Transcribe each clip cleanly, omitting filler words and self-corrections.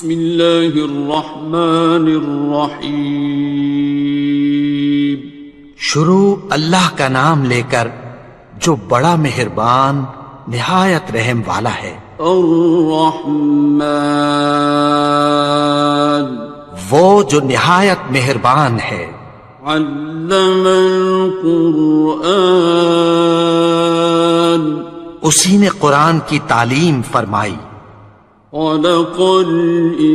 بسم اللہ الرحمن الرحیم. شروع اللہ کا نام لے کر جو بڑا مہربان نہایت رحم والا ہے. الرحمن وہ جو نہایت مہربان ہے. علم القرآن اسی نے قرآن کی تعلیم فرمائی. خلق الانسان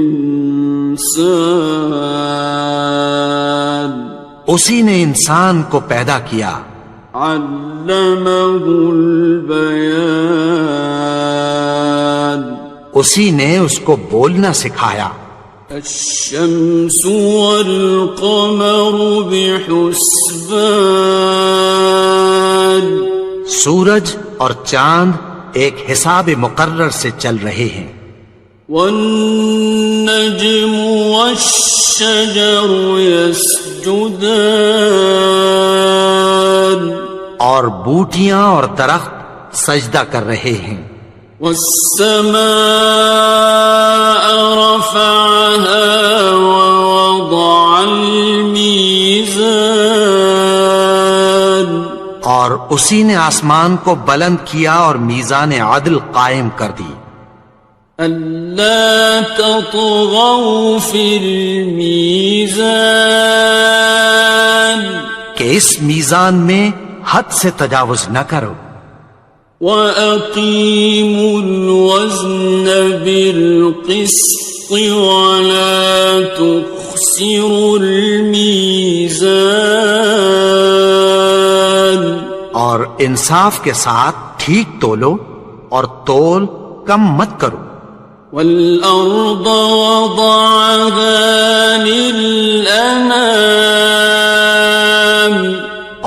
اسی نے انسان کو پیدا کیا. علمہ البیان اسی نے اس کو بولنا سکھایا. الشمس والقمر بحسبان سورج اور چاند ایک حساب مقرر سے چل رہے ہیں. والنجم والشجر يسجدان اور بوٹیاں اور درخت سجدہ کر رہے ہیں. والسماء رفعها ووضع الميزان اور اسی نے آسمان کو بلند کیا اور میزان عدل قائم کر دی. ألا تطغوا في الميزان کہ اس میزان میں حد سے تجاوز نہ کرو. وَأَقِيمُوا الْوَزْنَ بِالْقِسْطِ وَلَا تُخْسِرُوا الْمِيزَانَ اور انصاف کے ساتھ ٹھیک تولو اور تول کم مت کرو. وَالْأَرْضَ وَضَعَهَا لِلْأَنَامِ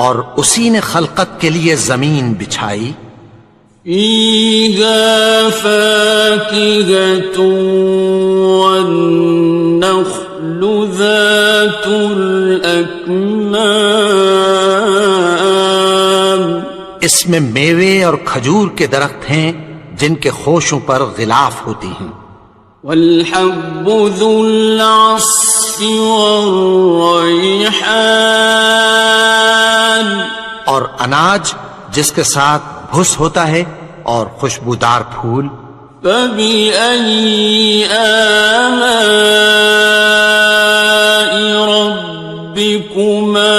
اور اسی نے خلقت کے لیے زمین بچھائی. فِيهَا فَاكِهَةٌ وَالنَّخْلُ ذَاتُ الْأَكْمَامِ اس میں میوے اور کھجور کے درخت ہیں جن کے خوشوں پر غلاف ہوتی ہیں. وَالْحَبُّ ذُو الْعَصْفِ وَالرَّيْحَانِ اور اناج جس کے ساتھ بھس ہوتا ہے اور خوشبودار پھول. فَبِأَيِّ آلَاءِ رَبِّكُمَا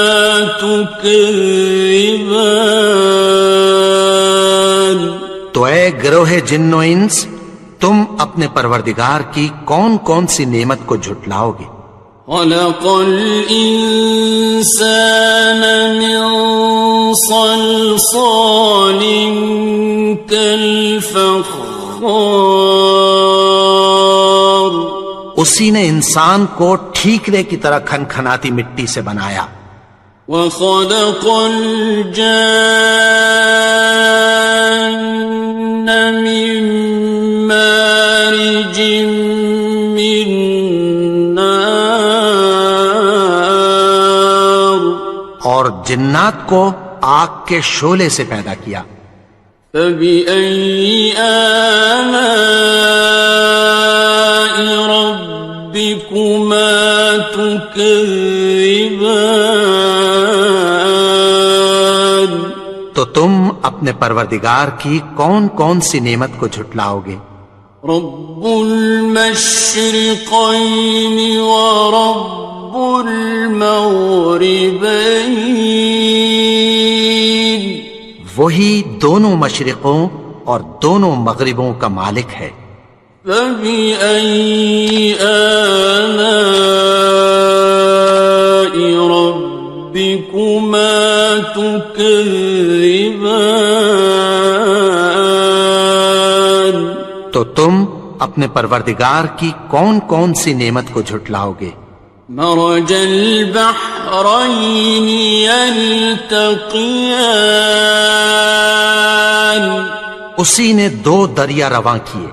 تُكَذِّبَانِ تو اے گروہ جن و انس تم اپنے پروردگار کی کون کون سی نعمت کو جھٹلاؤ گے. خَلَقَ الْإِنسَانَ مِنْ صَلْصَالٍ كَالْفَخَّارِ اسی نے انسان کو ٹھیکرے کی طرح کھنکھناتی مٹی سے بنایا. وَخَلَقَ الْجَانَّ مِن مَّارِجٍ مِّن نَّارٍ اور جنات کو آگ کے شعلے سے پیدا کیا. فَبِأَيِّ آلَاءِ رَبِّكُمَا تُكَذِّبَانِ تو تم اپنے پروردگار کی کون کون سی نعمت کو جھٹلاؤ گے. رب المشرقین ورب المغربین وہی دونوں مشرقوں اور دونوں مغربوں کا مالک ہے. فَبِأَيِّ آلَاءِ رَبِّكُمَا تُكَذِّبَانِ تو تم اپنے پروردگار کی کون کون سی نعمت کو جھٹلاؤ گے. مرج البحرین یلتقیان اسی نے دو دریا رواں کیے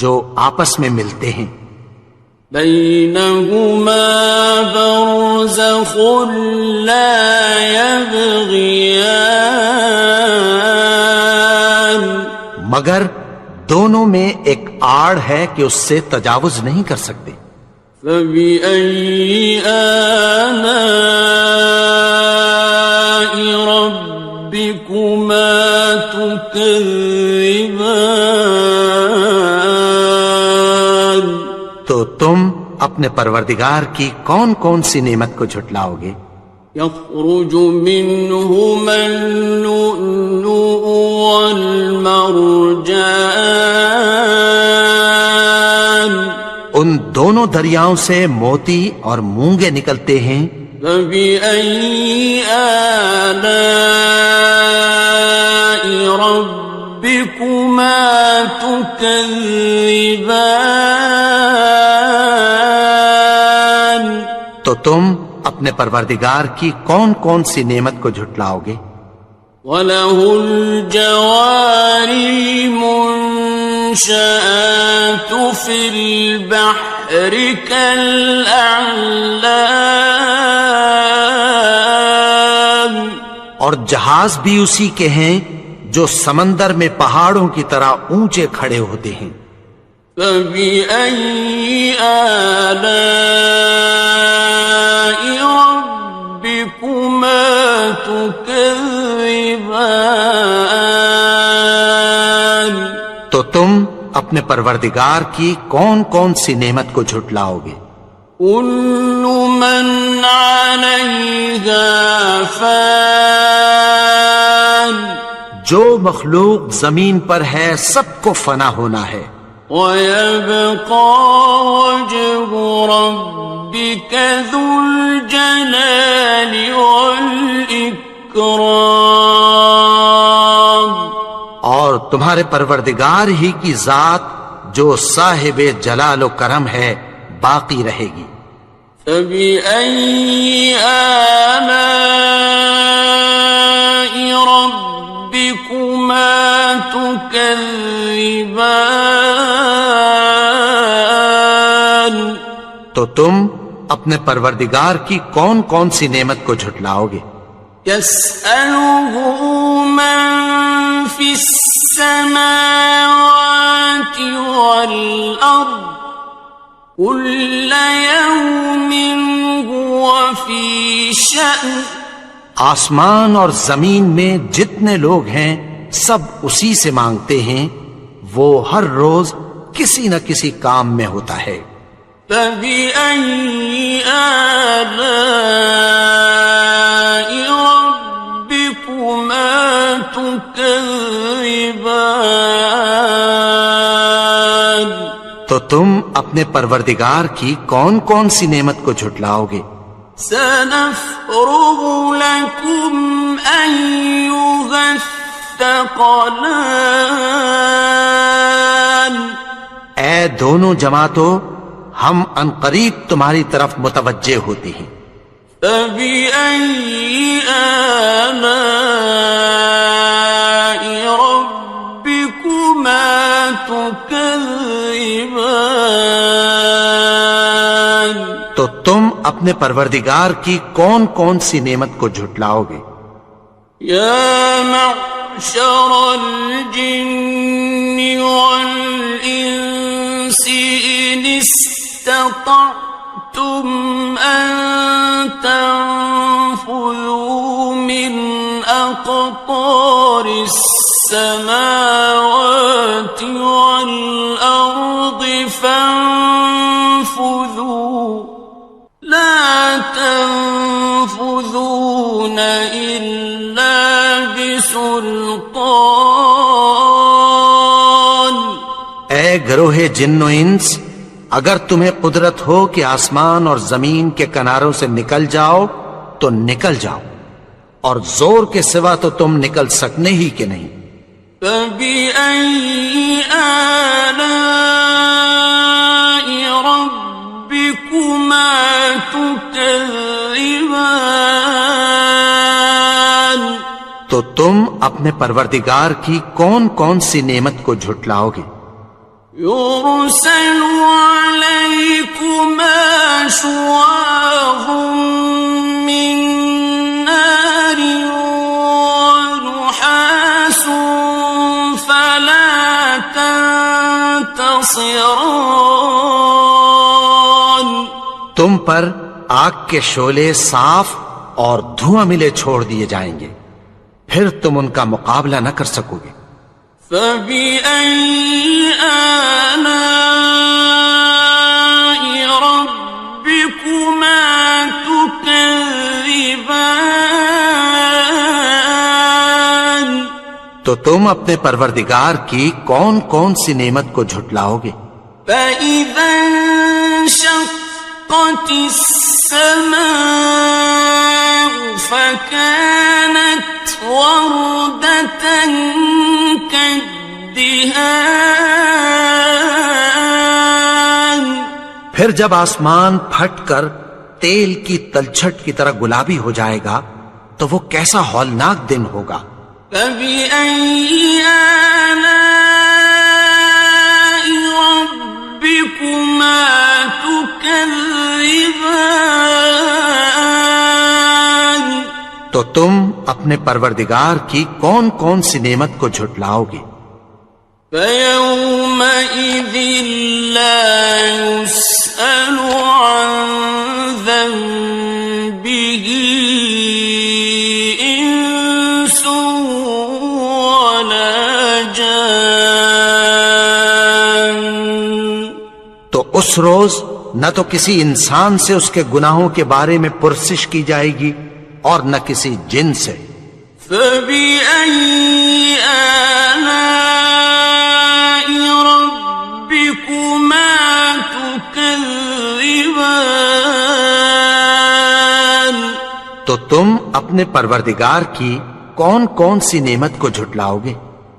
جو آپس میں ملتے ہیں. بینہما برزخ لا یبغیان مگر دونوں میں ایک آڑ ہے کہ اس سے تجاوز نہیں کر سکتے. فبأي آلاء ربكما تكذبان. تو تم اپنے پروردگار کی کون کون سی نعمت کو جھٹلاؤ گے؟ يخرج منهما اللؤلؤ والمرجان. ان دونوں دریاؤں سے موتی اور مونگے نکلتے ہیں. فبأي آلاء ربكما تكذبان. تو تم اپنے پروردگار کی کون کون سی نعمت کو جھٹلاؤ گے؟ وَلَهُ الْجَوَارِ الْمُنشَآتُ فِي الْبَحْرِ كَالْأَعْلَامِ. اور جہاز بھی اسی کے ہیں جو سمندر میں پہاڑوں کی طرح اونچے کھڑے ہوتے ہیں. فَبِأَيِّ آلَاءِ رَبِّكُمَا تُكَذِّبَانِ. تو تم اپنے پروردگار کی کون کون سی نعمت کو جھٹلاؤ گے؟ كُلُّ مَنْ عَلَيْهَا فَانٍ. جو مخلوق زمین پر ہے سب کو فنا ہونا ہے. وَيَبْقَى وَجْهُ رَبِّكَ ذُو الْجَلَالِ وَالْإِكْرَامِ. اور تمہارے پروردگار ہی کی ذات جو صاحب جلال و کرم ہے باقی رہے گی. فَبِأَيِّ آلَاءِ رَبِّكُمَا تُكَذِّبَانِ. تو تم اپنے پروردگار کی کون کون سی نعمت کو جھٹلاؤ گے؟ يَسْأَلُهُ مَن فِي السَّمَاوَاتِ وَالْأَرْضِ كُلَّ يَوْمٍ هُوَ فِي شَأْنٍ. آسمان اور زمین میں جتنے لوگ ہیں سب اسی سے مانگتے ہیں، وہ ہر روز کسی نہ کسی کام میں ہوتا ہے. فَبِأَيِّ آلَاءِ رَبِّكُمَا تُكَذِّبَانِ. تو تم اپنے پروردگار کی کون کون سی نعمت کو جھٹلاؤ گے؟ سَنَفْرُغُ لَكُمْ أَيُّهَ الثَّقَلَانِ. اے دونوں جماعتوں، ہم عنقریب تمہاری طرف متوجہ ہوتے ہیں. فَبِأَيِّ آلَاءِ رَبِّكُمَا تُكَذِّبَانِ. تو تم اپنے پروردگار کی کون کون سی نعمت کو جھٹلاؤ گے؟ يَا مَعْشَرَ الْجِنِّ وَالْإِنسِ إِنِ اسْتَطَعْتُمْ أَن تَنفُذُوا مِنْ أَقْطَارِ السَّمَاوَاتِ وَالْأَرْضِ فَانفُذُوا لَا تَنفُذُونَ إِلَّا بِسُلْطَانٍ. اے گروہ جن و انس، اگر تمہیں قدرت ہو کہ آسمان اور زمین کے کناروں سے نکل جاؤ تو نکل جاؤ، اور زور کے سوا تو تم نکل سکنے ہی کہ نہیں. فَبِأَيِّ آلَاءِ رَبِّكُمَا تُكَذِّبَانِ. تو تم اپنے پروردگار کی کون کون سی نعمت کو جھٹلاؤ گے؟ يُرْسَلُ عَلَيْكُمَا شُوَاظٌ مِّن نَّارٍ وَنُحَاسٌ فَلَا تَنْتَصِرَانِ. تم پر آگ کے شعلے صاف اور دھواں ملے چھوڑ دیے جائیں گے، پھر تم ان کا مقابلہ نہ کر سکو گے۔ فَبِأَيِّ آلَاءِ رَبِّكُمَا تُكَذِّبَانِ؟ تو تم اپنے پروردگار کی کون کون سی نعمت کو جھٹلاؤ گے؟ فَإِذَا انشَقَّتِ السَّمَاءُ فَكَانَتْ وَرْدَةً كَالدِّهَانِ، پھر جب آسمان پھٹ کر تیل کی تلچھٹ کی طرح گلابی ہو جائے گا تو وہ کیسا ہولناک دن ہوگا۔ فَبِأَيِّ آلَاءِ رَبِّكُمَا تُكَذِّبَانِ؟ تو تم اپنے پروردگار کی کون کون سی نعمت کو جھٹلاؤ گے؟ فَيَوْمَئِذٍ لَا يُسْأَلُ عَنْ ذَنبِهِ إِنسٌ وَلَا جَانٌ۔ تو اس روز نہ تو کسی انسان سے اس کے گناہوں کے بارے میں پرسش کی جائے گی اور نہ کسی جن سے۔ فَبِأَيِّ آلَاءِ رَبِّكُمَا تُكَذِّبَانِ؟ تو تم اپنے پروردگار کی کون کون سی نعمت کو جھٹلاؤ گے؟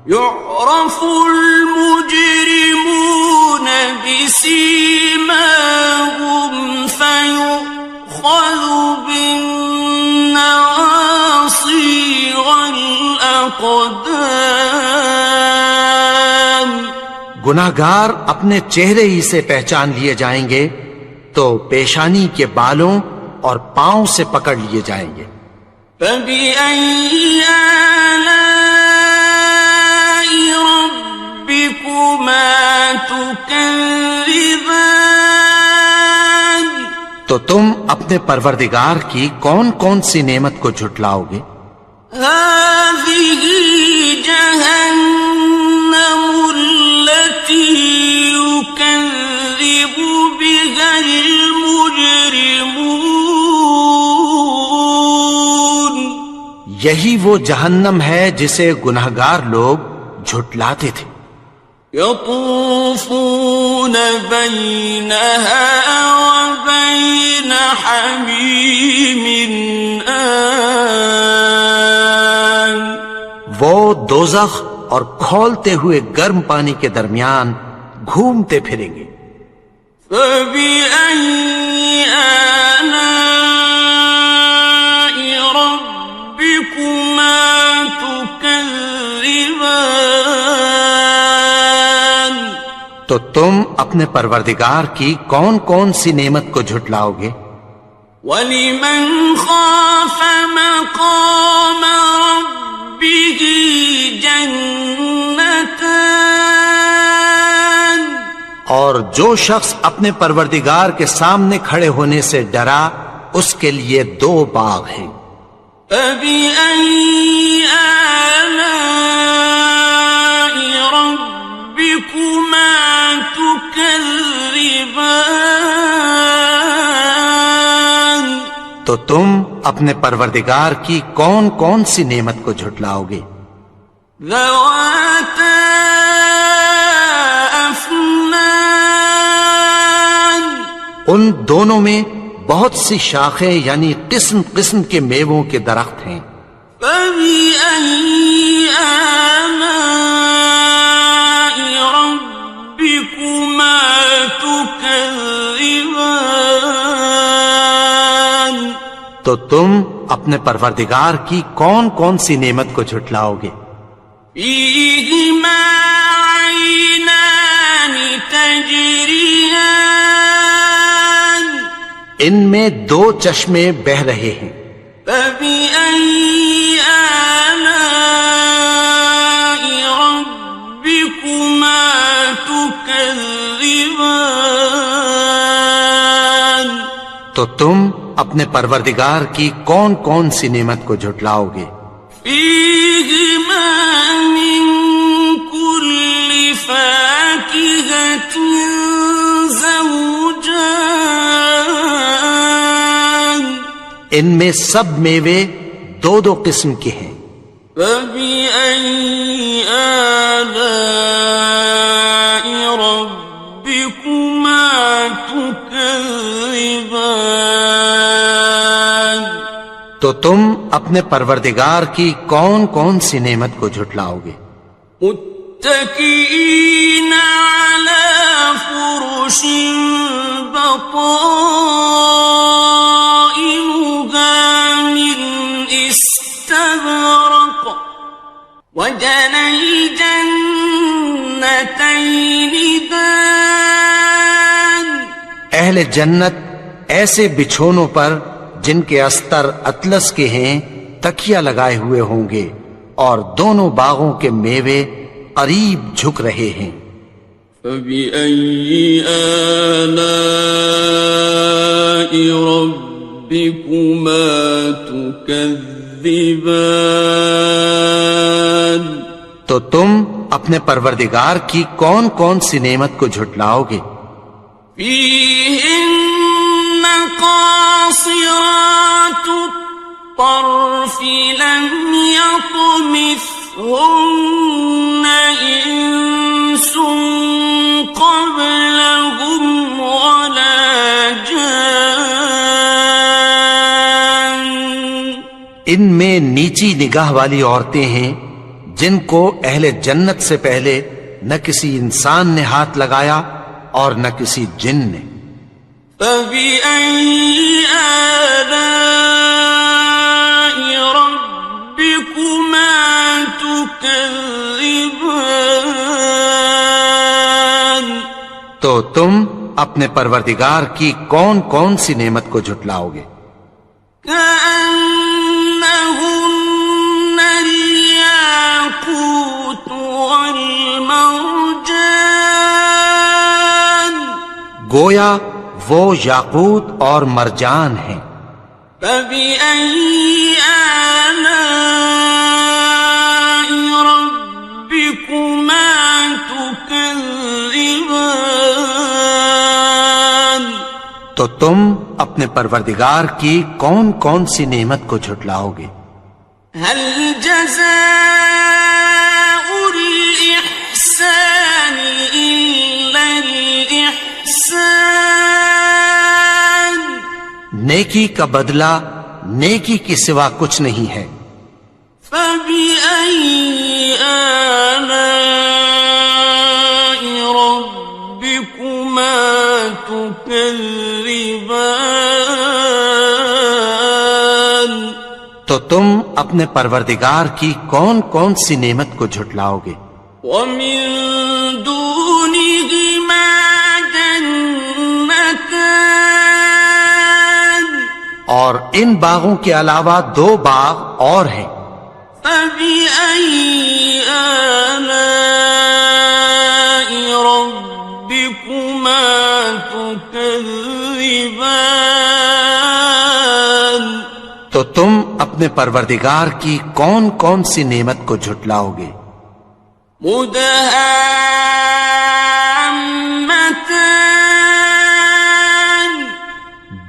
يُعْرَفُ الْمُجْرِمُونَ بِسِيمَاهُمْ فَيُؤْخَذُ بِالنَّوَاصِي وَالْأَقْدَامِ۔ گناہگار اپنے چہرے ہی سے پہچان لیے جائیں گے تو پیشانی کے بالوں اور پاؤں سے پکڑ لیے جائیں گے۔ فَبِأَيِّ آلَاءِ رَبِّكُمَا تُكَذِّبَانِ؟ تو تم اپنے پروردگار کی کون کون سی نعمت کو جھٹلاؤ گے؟ هَٰذِهِ جَهَنَّمُ الَّتِي يُكَذِّبُ بِهَا الْمُجْرِمُونَ۔ یہی وہ جہنم ہے جسے گناہگار لوگ جھٹلاتے تھے۔ يَطُوفُونَ بَيْنَهَا وَبَيْنَ حَمِيمٍ آنٍ۔ وہ دوزخ اور کھولتے ہوئے گرم پانی کے درمیان گھومتے پھریں گے۔ فَبِأَيِّ آلَاءِ رَبِّكُمَا تُكَذِّبَانِ؟ تو تم اپنے پروردگار کی کون کون سی نعمت کو جھٹلاؤ گے؟ وَلِمَنْ خَافَ مَقَامَ رَبِّهِ جَنَّتَانِ؟ اور جو شخص اپنے پروردگار کے سامنے کھڑے ہونے سے ڈرا اس کے لیے 2 باغ ہیں۔ فَبِأَيِّ آلَاءِ رَبِّكُمَا تُكَذِّبَانِ؟ تو تم اپنے پروردگار کی کون کون سی نعمت کو جھٹلاؤ گے؟ ذَوَاتَا أَفْنَانٍ؟ ان دونوں میں بہت سی شاخیں یعنی قسم قسم کے میووں کے درخت ہیں۔ فَبِأَيِّ آلَاءِ رَبِّكُمَا تُكَذِّبَانِ؟ تو تم اپنے پروردگار کی کون کون سی نعمت کو جھٹلاؤ گے؟ فِيهِمَا عَيْنَانِ تَجْرِيَانِ؟ ان میں 2 چشمے بہ رہے ہیں۔ فَبِأَيِّ آلَاءِ رَبِّكُمَا تُكَذِّبَانِ؟ تو تم اپنے پروردگار کی کون کون سی نعمت کو جھٹلاؤ گے؟ فیہما من کل فاکہۃ زوجان، ان میں سب میوے دو دو قسم کے ہیں۔ فبأي آلاء ربكما تكذبان، تو تم اپنے پروردگار کی کون کون سی نعمت کو جھٹلاؤ گے؟ متكئين على فرش بطائنها من استبرق، وجنى الجنتين دان، اہل جنت ایسے بچھونوں پر جن کے استر اطلس کے ہیں تکیہ لگائے ہوئے ہوں گے، اور دونوں باغوں کے میوے قریب جھک رہے ہیں۔ فبأي آلاء ربكما تكذبان، تو تم اپنے پروردگار کی کون کون سی نعمت کو جھٹلاؤ گے؟ فيهن قاصرات الطرف لم يطمثهن إنس قبلهم ولا جان، ان میں نیچی نگاہ والی عورتیں ہیں جن کو اہل جنت سے پہلے نہ کسی انسان نے ہاتھ لگایا اور نہ کسی جن نے۔ فبأي آلاء ربكما تكذبان، تو تم اپنے پروردگار کی کون کون سی نعمت کو جھٹلاؤ گے؟ كأنهن الياقوت والمرجان، گویا وہ یاقوت اور مرجان ہیں۔ فبأي آلاء ربكما تكذبان، تو تم اپنے پروردگار کی کون کون سی نعمت کو جھٹلاؤ گے؟ هل جزاء الإحسان إلا الإحسان، نیکی کا بدلہ نیکی کے سوا کچھ نہیں ہے۔ فبأي آلاء ربكما تكذبان، تو تم اپنے پروردگار کی کون کون سی نعمت کو جھٹلاؤ گے؟ ومن دونهما جنتان، اور ان باغوں کے علاوہ دو باغ اور ہیں۔ فبأي آلاء ربكما تكذبان، تو تم اپنے پروردگار کی کون کون سی نعمت کو جھٹلاؤ گے؟ مدهامتان،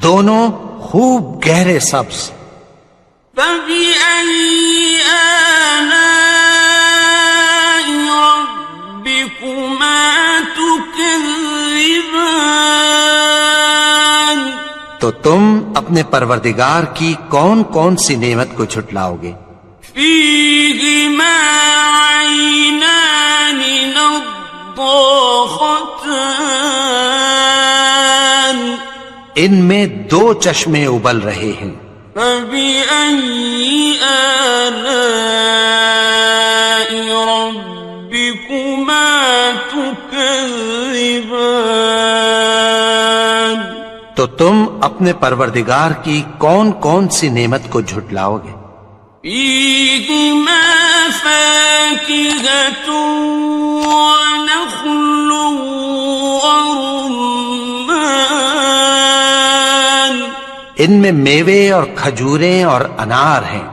دونوں خوب گہرے سبز۔ فبأي آلاء ربكما تكذبان، تو تم اپنے پروردگار کی کون کون سی نعمت کو جھٹلاؤ گے؟ فيهما عينان نضاختان، ان میں دو چشمے ابل رہے ہیں۔ فبأي آلاء ربكما تكذبان، تو تم اپنے پروردگار کی کون کون سی نعمت کو جھٹلاؤ گے؟ فيهما فاكهة ونخل ورمان، ان میں میوے اور کھجوریں اور انار ہیں۔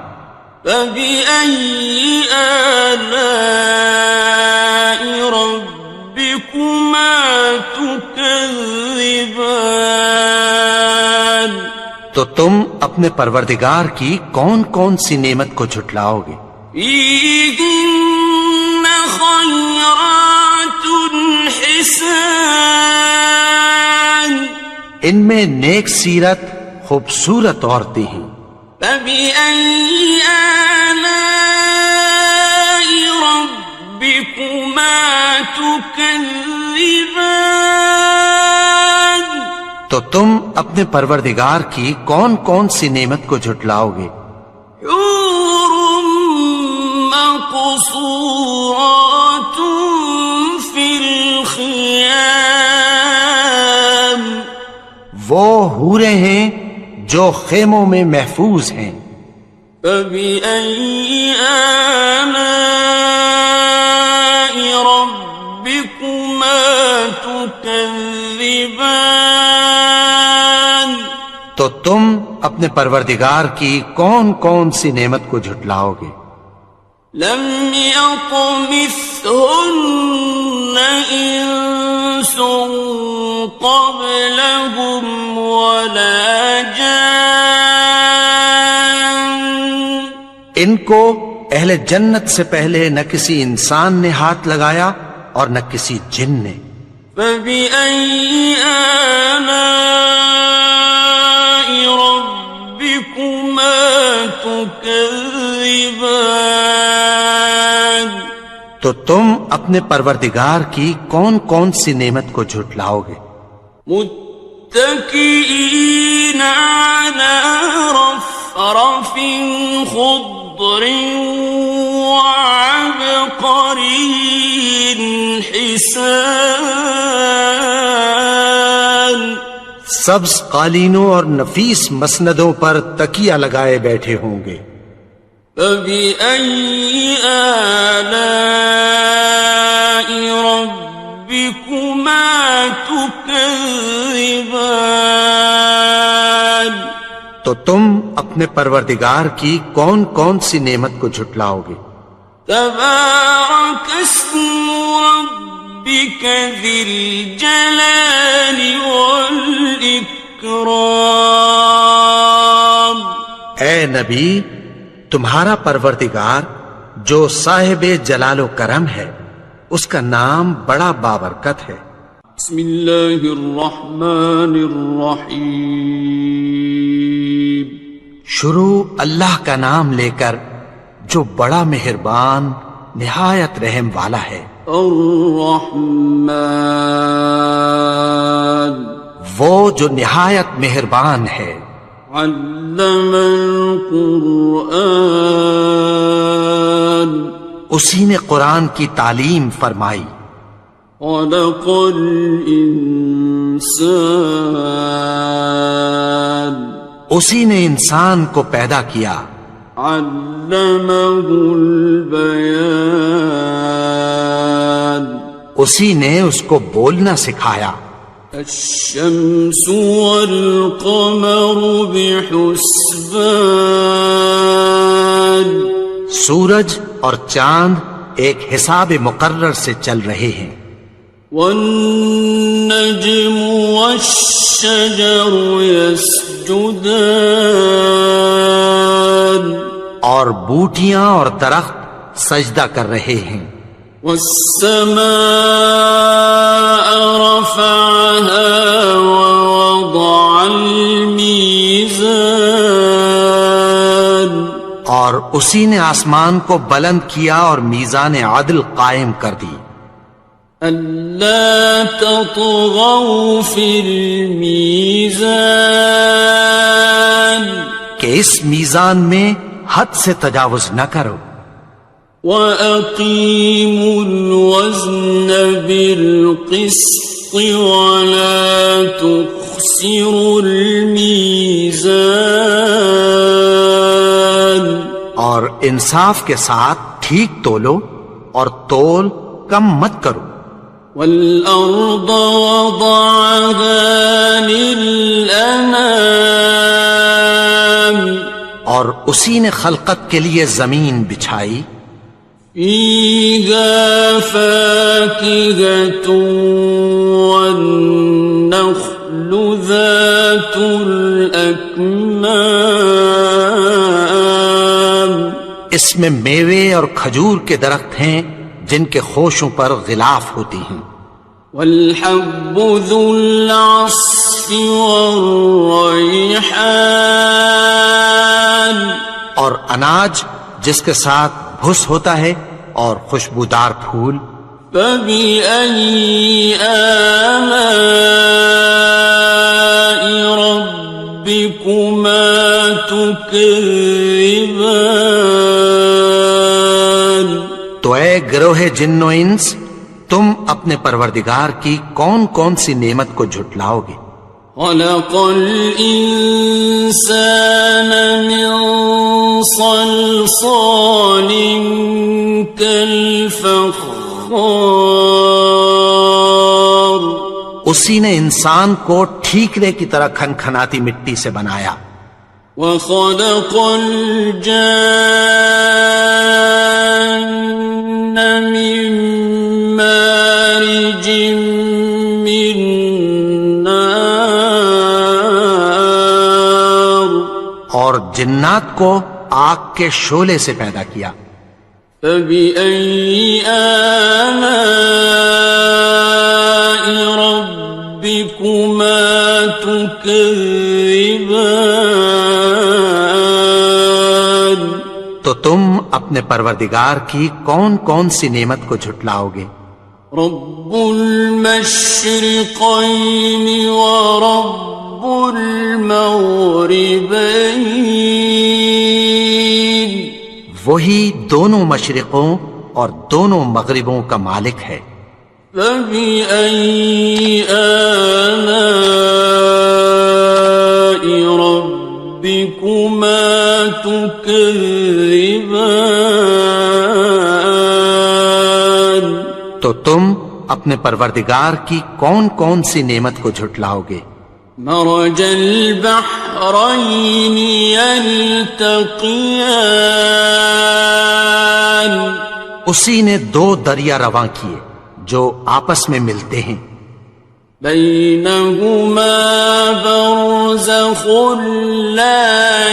فبأي آلاء ربكما تكذبان؟ تو تم اپنے پروردگار کی کون کون سی نعمت کو جھٹلاؤ گے؟ فيهن خيرات حسان، ان میں نیک سیرت خوبصورت عورتیں ہیں۔ فبأي آلاء ربكما تكذبان؟ تو تم اپنے پروردگار کی کون کون سی نعمت کو جھٹلاؤ گے؟ حور مقصورات في الخيام، وہ حوریں ہیں جو خیموں میں محفوظ ہیں۔ فبأي آلاء ربكما تكذبان؟ تو تم اپنے پروردگار کی کون کون سی نعمت کو جھٹلاؤ گے؟ لم يطمثهن إنس قبلهم ولا جان، ان کو اہل جنت سے پہلے نہ کسی انسان نے ہاتھ لگایا اور نہ کسی جن نے۔ فبأي آلاء ربكما تكذبان؟ تو تم اپنے پروردگار کی کون کون سی نعمت کو جھٹلاؤ گے؟ متكئين على رفرف خضر وعبقري حسان، سبز قالینوں اور نفیس مسندوں پر تکیہ لگائے بیٹھے ہوں گے۔ فبأي آلاء ربكما تكذبان؟ تو تم اپنے پروردگار کی کون کون سی نعمت کو جھٹلاؤ گے؟ تبارك اسم ربك ذي الجلال والإكرام۔ اے نبی، تمہارا پروردگار جو صاحب جلال و کرم ہے، اس کا نام بڑا بابرکت ہے۔ بسم اللہ الرحمن الرحیم، شروع اللہ کا نام لے کر جو بڑا مہربان نہایت رحم والا ہے۔ الرحمن، وہ جو نہایت مہربان ہے۔ علم القرآن، اسی نے قرآن کی تعلیم فرمائی۔ خلق الانسان، اسی نے انسان کو پیدا کیا۔ علمہ البیان، اسی نے اس کو بولنا سکھایا۔ الشمس والقمر بحسبان، سورج اور چاند ایک حساب مقرر سے چل رہے ہیں۔ والنجم والشجر يسجدان، اور بوٹیاں اور درخت سجدہ کر رہے ہیں۔ والسماء رفعها ووضع الميزان، اور اسی نے آسمان کو بلند کیا اور میزان عدل قائم کر دی۔ ألا تطغوا في الميزان، کہ اس میزان میں حد سے تجاوز نہ کرو۔ وَأَقِيمُوا الْوَزْنَ بِالْقِسْطِ وَلَا تُخْسِرُوا الْمِيزَانَ، اور انصاف کے ساتھ ٹھیک تولو اور تول کم مت کرو۔ وَالْأَرْضَ وَضَعَهَا لِلْأَنَامِ، اور اسی نے خلقت کے لیے زمین بچھائی فيها فاكهة والنخل ذات الأكمام اس میں میوے اور کھجور کے درخت ہیں جن کے خوشوں پر غلاف ہوتی ہیں والحب ذو العصف والریحان اور اناج جس کے ساتھ بھس ہوتا ہے اور خوشبودار پھول فبأي آلاء ربكما تكذبان تو اے گروہ جن و انس تم اپنے پروردگار کی کون کون سی نعمت کو جھٹلاؤ گے خلق الإنسان من صلصال كالفخار اسی نے انسان کو ٹھیکرے کی طرح کھنکھناتی مٹی سے بنایا وخلق الجان من مارج من نار اور جنات کو آگ کے شعلے سے پیدا کیا فبأي آلاء ربكما تكذبان تو تم اپنے پروردگار کی کون کون سی نعمت کو جھٹلاؤ گے رب المشرقين ورب المغربين وہی دونوں مشرقوں اور دونوں مغربوں کا مالک ہے فبأي آلاء ربكما تكذبان تو تم اپنے پروردگار کی کون کون سی نعمت کو جھٹلاؤ گے مرج البحرين يلتقيان اسی نے دو دریا رواں کیے جو آپس میں ملتے ہیں بينهما برزخ لا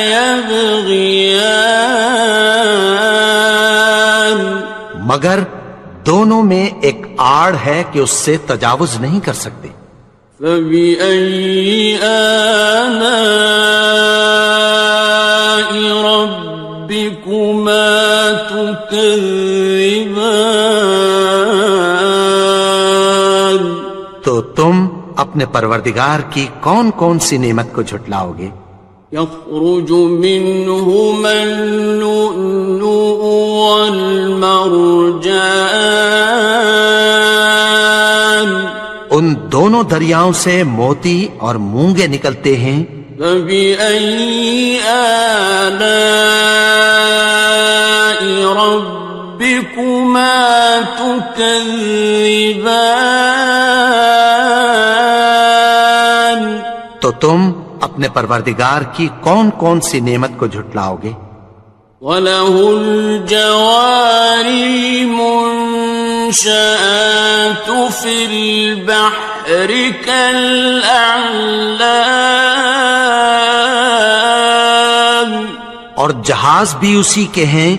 يبغيان مگر دونوں میں ایک آڑ ہے کہ اس سے تجاوز نہیں کر سکتے فبأي آلاء ربكما تكذبان تو تم اپنے پروردگار کی کون کون سی نعمت کو جھٹلاؤ گے يخرج منهما اللؤلؤ والمرجان ان دونوں دریاؤں سے موتی اور مونگے نکلتے ہیں فبأي آلاء ربكما تكذبان تو تم اپنے پروردگار کی کون کون سی نعمت کو جھٹلاؤ گے وَلَهُ الْجَوَارِ الْمُنشَآتُ فِي الْبَحْرِ كَالْأَعْلَامِ اور جہاز بھی اسی کے ہیں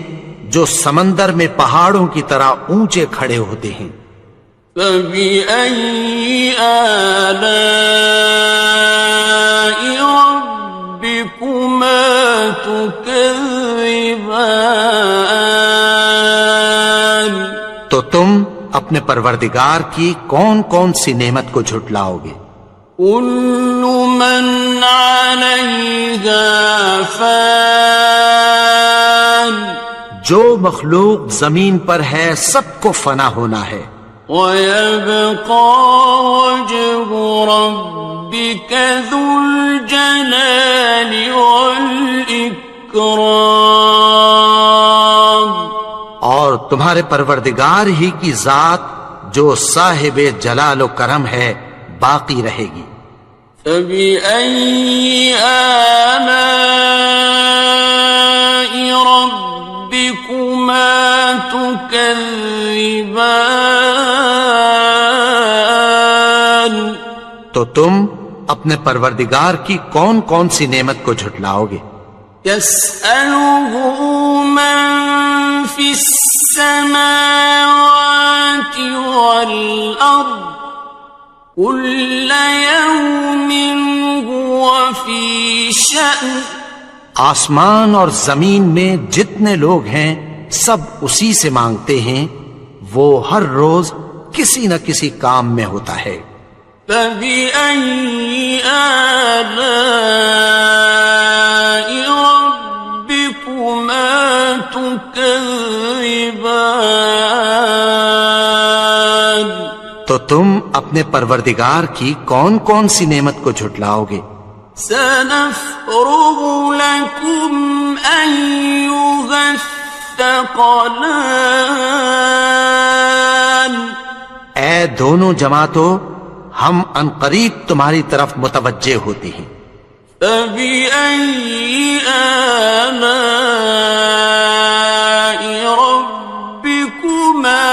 جو سمندر میں پہاڑوں کی طرح اونچے کھڑے ہوتے ہیں فَبِأَيِّ آلَاءِ رَبِّكُمَا تُكَذِّبَانِ تو تم اپنے پروردگار کی کون کون سی نعمت کو جھٹلاؤ گے كُلُّ مَنْ عَلَيْهَا فَانٍ جو مخلوق زمین پر ہے سب کو فنا ہونا ہے وَيَبْقَى وَجْهُ رَبِّكَ ذُو الْجَلَالِ وَالْإِكْرَامِ اور تمہارے پروردگار ہی کی ذات جو صاحب جلال و کرم ہے باقی رہے گی فَبِأَيِّ آلَاءِ تكذبان تو تم اپنے پروردگار کی کون کون سی نعمت کو جھٹلاؤ گے؟ يسأله من في السماوات والأرض كل يوم هو في شأن آسمان اور زمین میں جتنے لوگ ہیں سب اسی سے مانگتے ہیں، وہ ہر روز کسی نہ کسی کام میں ہوتا ہے۔ فبأي آلاء ربكما تكذبان تو تم اپنے پروردگار کی کون کون سی نعمت کو جھٹلاؤ گے؟ سنفرغ لكم أيها الثقلان اے دونوں جماعتوں، ہم عنقریب تمہاری طرف متوجہ ہوتے ہیں۔ فبأي آلاء ربكما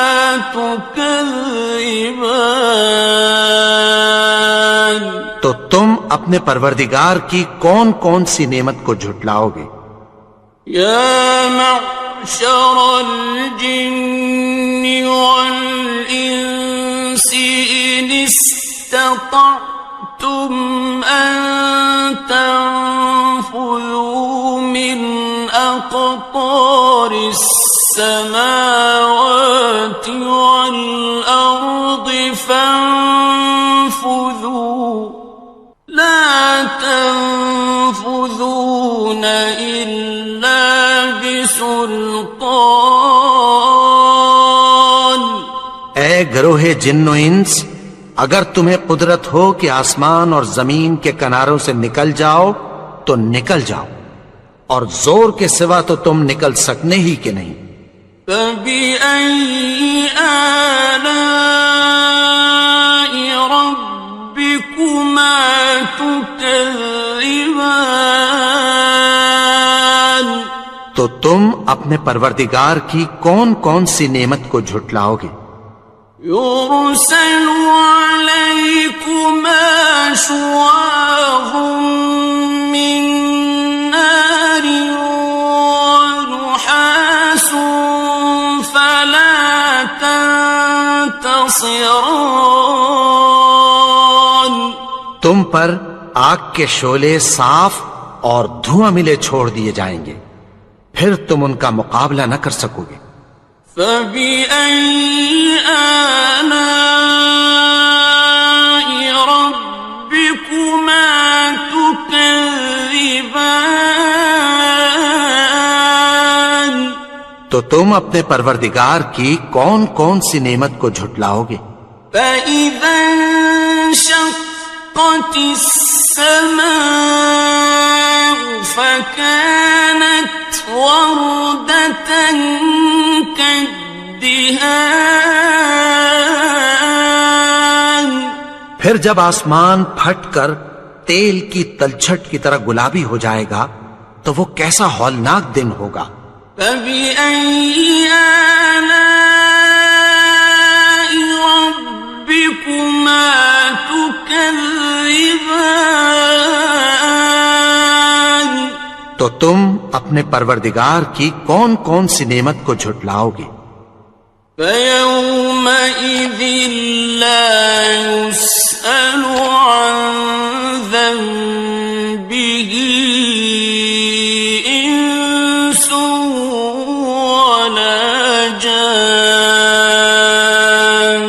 تكذبان تو تم اپنے پروردگار کی کون کون سی نعمت کو جھٹلاؤ گے؟ يا معشر الجن والإنس إن استطعتم أن تنفذوا من أقطار السماوات والأرض فانفذوا لا تنفذون إلا بسلطان اے گروہ جن و انس، اگر تمہیں قدرت ہو کہ آسمان اور زمین کے کناروں سے نکل جاؤ تو نکل جاؤ، اور زور کے سوا تو تم نکل سکنے ہی کہ نہیں۔ فبأي آلاء ربكما تكذبان تو تم اپنے پروردگار کی کون کون سی نعمت کو جھٹلاؤ گے؟ يرسل عليكما شواظ من نار ونحاس فلا تنتصران تم پر آگ کے شعلے صاف اور دھواں ملے چھوڑ دیے جائیں گے، پھر تم ان کا مقابلہ نہ کر سکو گے۔ فبأي آلاء ربكما تكذبان تو تم اپنے پروردگار کی کون کون سی نعمت کو جھٹلاؤ گے؟ فإذا انشقت السماء فكانت وردة كالدهان پھر جب آسمان پھٹ کر تیل کی تلچھٹ کی طرح گلابی ہو جائے گا تو وہ کیسا ہولناک دن ہوگا۔ فبأي آلاء ربكما تكذبان تو تم اپنے پروردگار کی کون کون سی نعمت کو جھٹلاؤ گے؟ فيومئذ لا يسأل عن ذنبه إنس ولا جان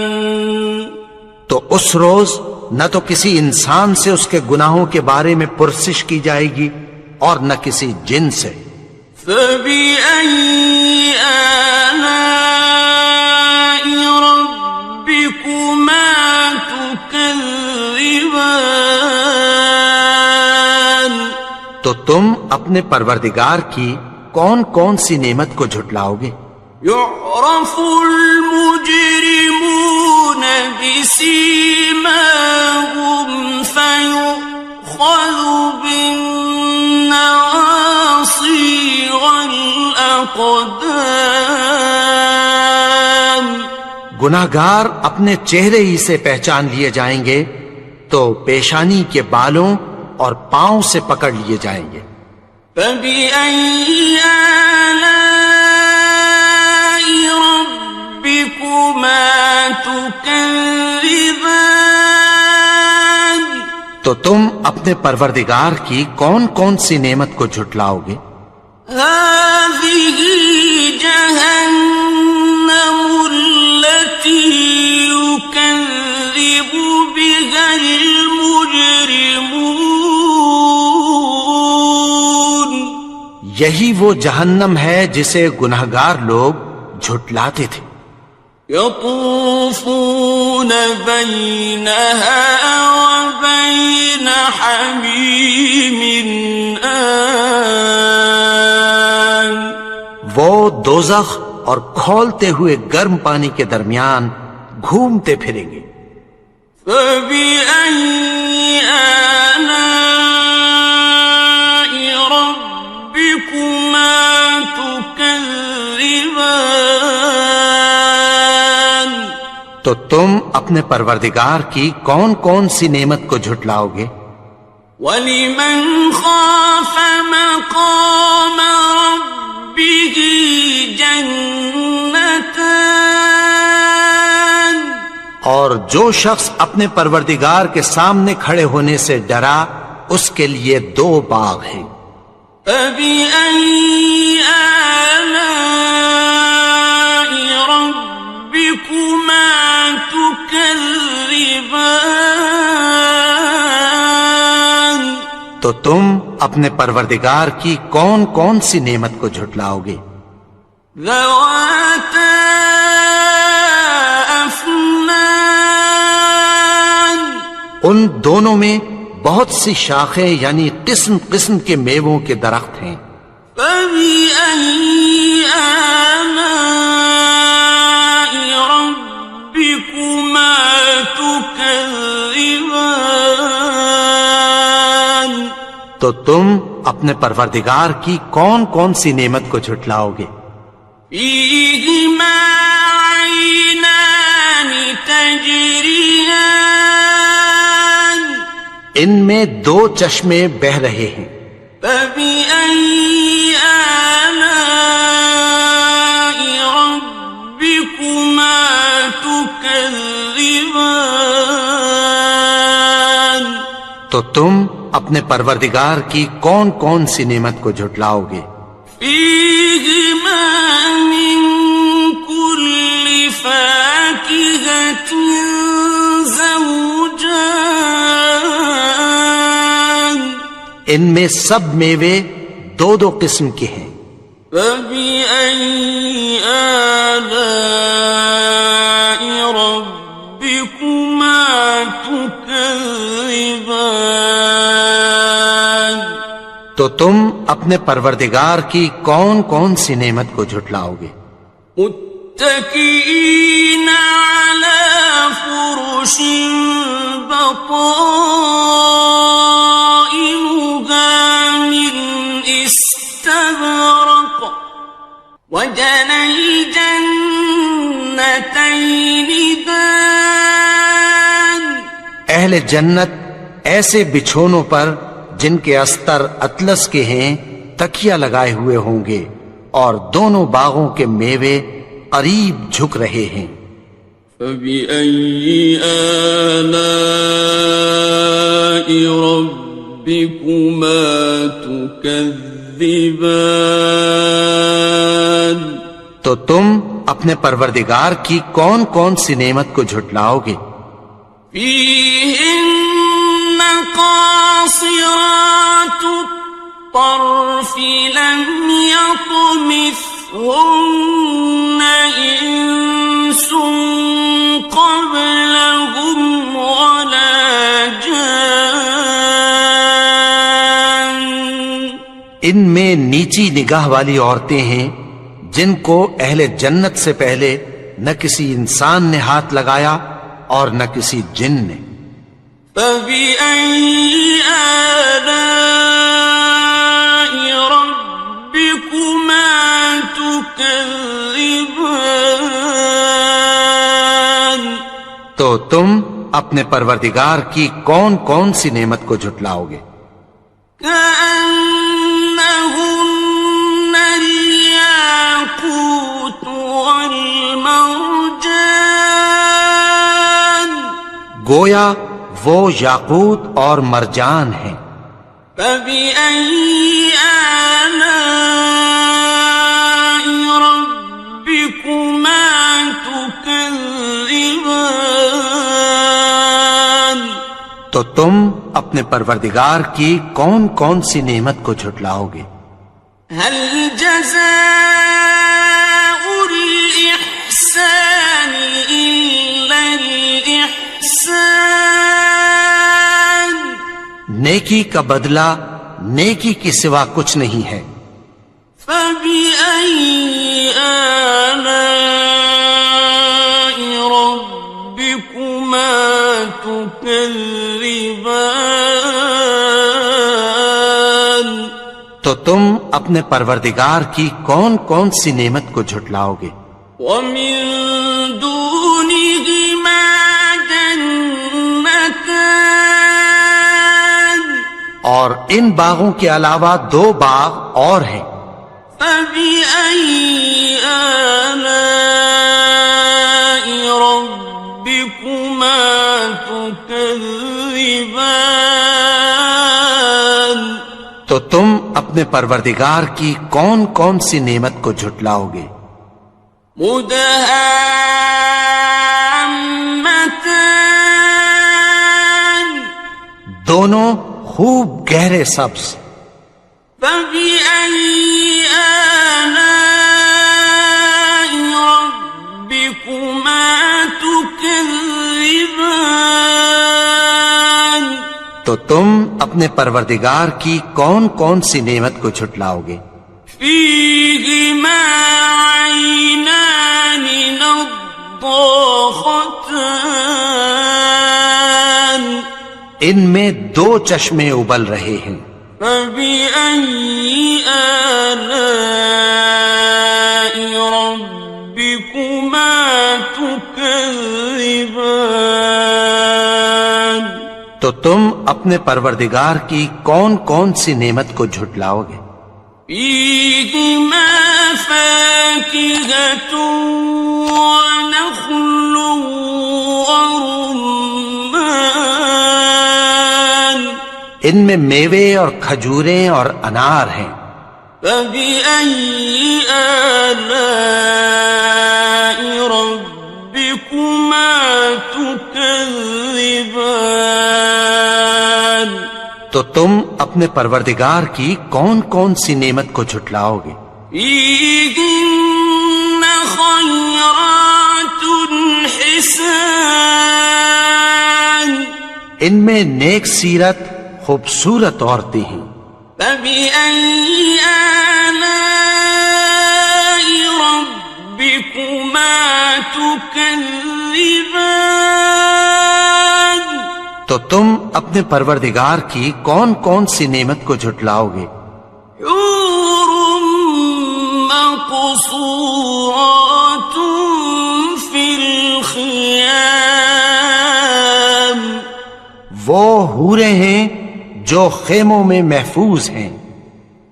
تو اس روز نہ تو کسی انسان سے اس کے گناہوں کے بارے میں پرسش کی جائے گی اور نہ کسی جن سے۔ فبأي آلاء ربكما تكذبان تو تم اپنے پروردگار کی کون کون سی نعمت کو جھٹلاؤ گے؟ يعرف المجرمون بسيماهم فيؤخذ بالنواصي والأقدام گناہگار اپنے چہرے ہی سے پہچان لیے جائیں گے تو پیشانی کے بالوں اور پاؤں سے پکڑ لیے جائیں گے. فَبِأَيِّ آلَاءِ رَبِّكُمَا تُكَذِّبَانِ تو تم اپنے پروردگار کی کون کون سی نعمت کو جھٹلاؤ گے؟ هَٰذِهِ جَهَنَّمُ الَّتِي يُكَذِّبُ بِهَا الْمُجْرِمُونَ یہی وہ جہنم ہے جسے گناہگار لوگ جھٹلاتے تھے. يطوفون بينها وبين حميم آن وہ دوزخ اور کھولتے ہوئے گرم پانی کے درمیان گھومتے پھریں گے. فبأي آلاء ربكما تكذبان تو تم اپنے پروردگار کی کون کون سی نعمت کو جھٹلاؤ گے؟ وَلِمَنْ خَافَ مَقَامَ رَبِّهِ جَنَّتَانِ اور جو شخص اپنے پروردگار کے سامنے کھڑے ہونے سے ڈرا اس کے لیے 2 باغ ہیں. فَبِأَيِّ آلَاءِ رَبِّكُمَا تُكَذِّبَانِ تو تم اپنے پروردگار کی کون کون سی نعمت کو جھٹلاؤ گے؟ ذَوَاتَا أَفْنَانٍ ان دونوں میں بہت سی شاخیں یعنی قسم قسم کے میووں کے درخت ہیں. فَبِأَيِّ آلَاءِ رَبِّكُمَا تُكَذِّبَانِ تو تم اپنے پروردگار کی کون کون سی نعمت کو جھٹلاؤ گے؟ فِيهِمَا عَيْنَانِ تَجْرِيَانِ ان میں 2 چشمے بہ رہے ہیں. فَبِأَيِّ آلَاءِ رَبِّكُمَا تُكَذِّبَانِ تو تم اپنے پروردگار کی کون کون سی نعمت کو جھٹلاؤ گے؟ فِيهِمَا مِن كُلِّ فَاكِهَةٍ زَوْجَانِ ان میں سب میوے 2 قسم کے ہیں. فَبِأَيِّ آلَاءِ رَبِّكُمَا تُكَذِّبَانِ تو تم اپنے پروردگار کی کون کون سی نعمت کو جھٹلاؤ گے؟ متكئين على فرش بطائنها من استبرق وجنى الجنتين دان اہل جنت ایسے بچھونوں پر جن کے استر اطلس کے ہیں تکیہ لگائے ہوئے ہوں گے اور دونوں باغوں کے میوے قریب جھک رہے ہیں. فَبِأَيِّ آلَاءِ رَبِّكُمَا تُكَذِّبَانِ تو تم اپنے پروردگار کی کون کون سی نعمت کو جھٹلاؤ گے؟ فِيهِنَّ قَاصِرَاتُ الطَّرْفِ لَمْ يَطْمِثْهُنَّ إِنسٌ قَبْلَهُمْ وَلَا جَانٌّ ان میں نیچی نگاہ والی عورتیں ہیں جن کو اہل جنت سے پہلے نہ کسی انسان نے ہاتھ لگایا اور نہ کسی جن نے. فَبِأَيِّ آلَاءِ رَبِّكُمَا تُكَذِّبَانِ تو تم اپنے پروردگار کی کون کون سی نعمت کو جھٹلاؤ گے؟ كأنهن الياقوت والمرجان گویا وہ یاقوت اور مرجان ہیں۔ فبأي آلاء ربكما تكذبان تو تم اپنے پروردگار کی کون کون سی نعمت کو جھٹلاؤ گے؟ هل جزاء الإحسان إلا الإحسان نیکی کا بدلہ نیکی کے سوا کچھ نہیں ہے۔ فبأي آلاء ربكما تكذبان تو تم اپنے پروردگار کی کون کون سی نعمت کو جھٹلاؤ گے؟ ومن دونهما جنتان اور ان باغوں کے علاوہ دو باغ اور ہیں۔ فبأي آلاء ربكما تكذبان تو تم اپنے پروردگار کی کون کون سی نعمت کو جھٹلاؤ گے؟ مدهامتان دونوں خوب گہرے سبز۔ فبأي آلاء ربكما تكذبان تو تم اپنے پروردگار کی کون کون سی نعمت کو جھٹلاؤ گے؟ فيهما عينان نضاختان ان میں دو چشمے ابل رہے ہیں۔ فبأي آلاء ربكما تكذبان تو تم اپنے پروردگار کی کون کون سی نعمت کو جھٹلاؤ گے؟ فيهما فاكهة ونخل ورمان ان میں میوے اور کھجوریں اور انار ہیں۔ فبأي آلاء ربكما تكذبان تو تم اپنے پروردگار کی کون کون سی نعمت کو جھٹلاؤ گے؟ فيهن خيرات حسان ان میں نیک سیرت خوبصورت عورتیں ہیں۔ فبأي آلاء ربكما تكذبان تو تم اپنے پروردگار کی کون کون سی نعمت کو جھٹلاؤ گے؟ حور مقصورات في الخيام وہ حوریں ہیں جو خیموں میں محفوظ ہیں۔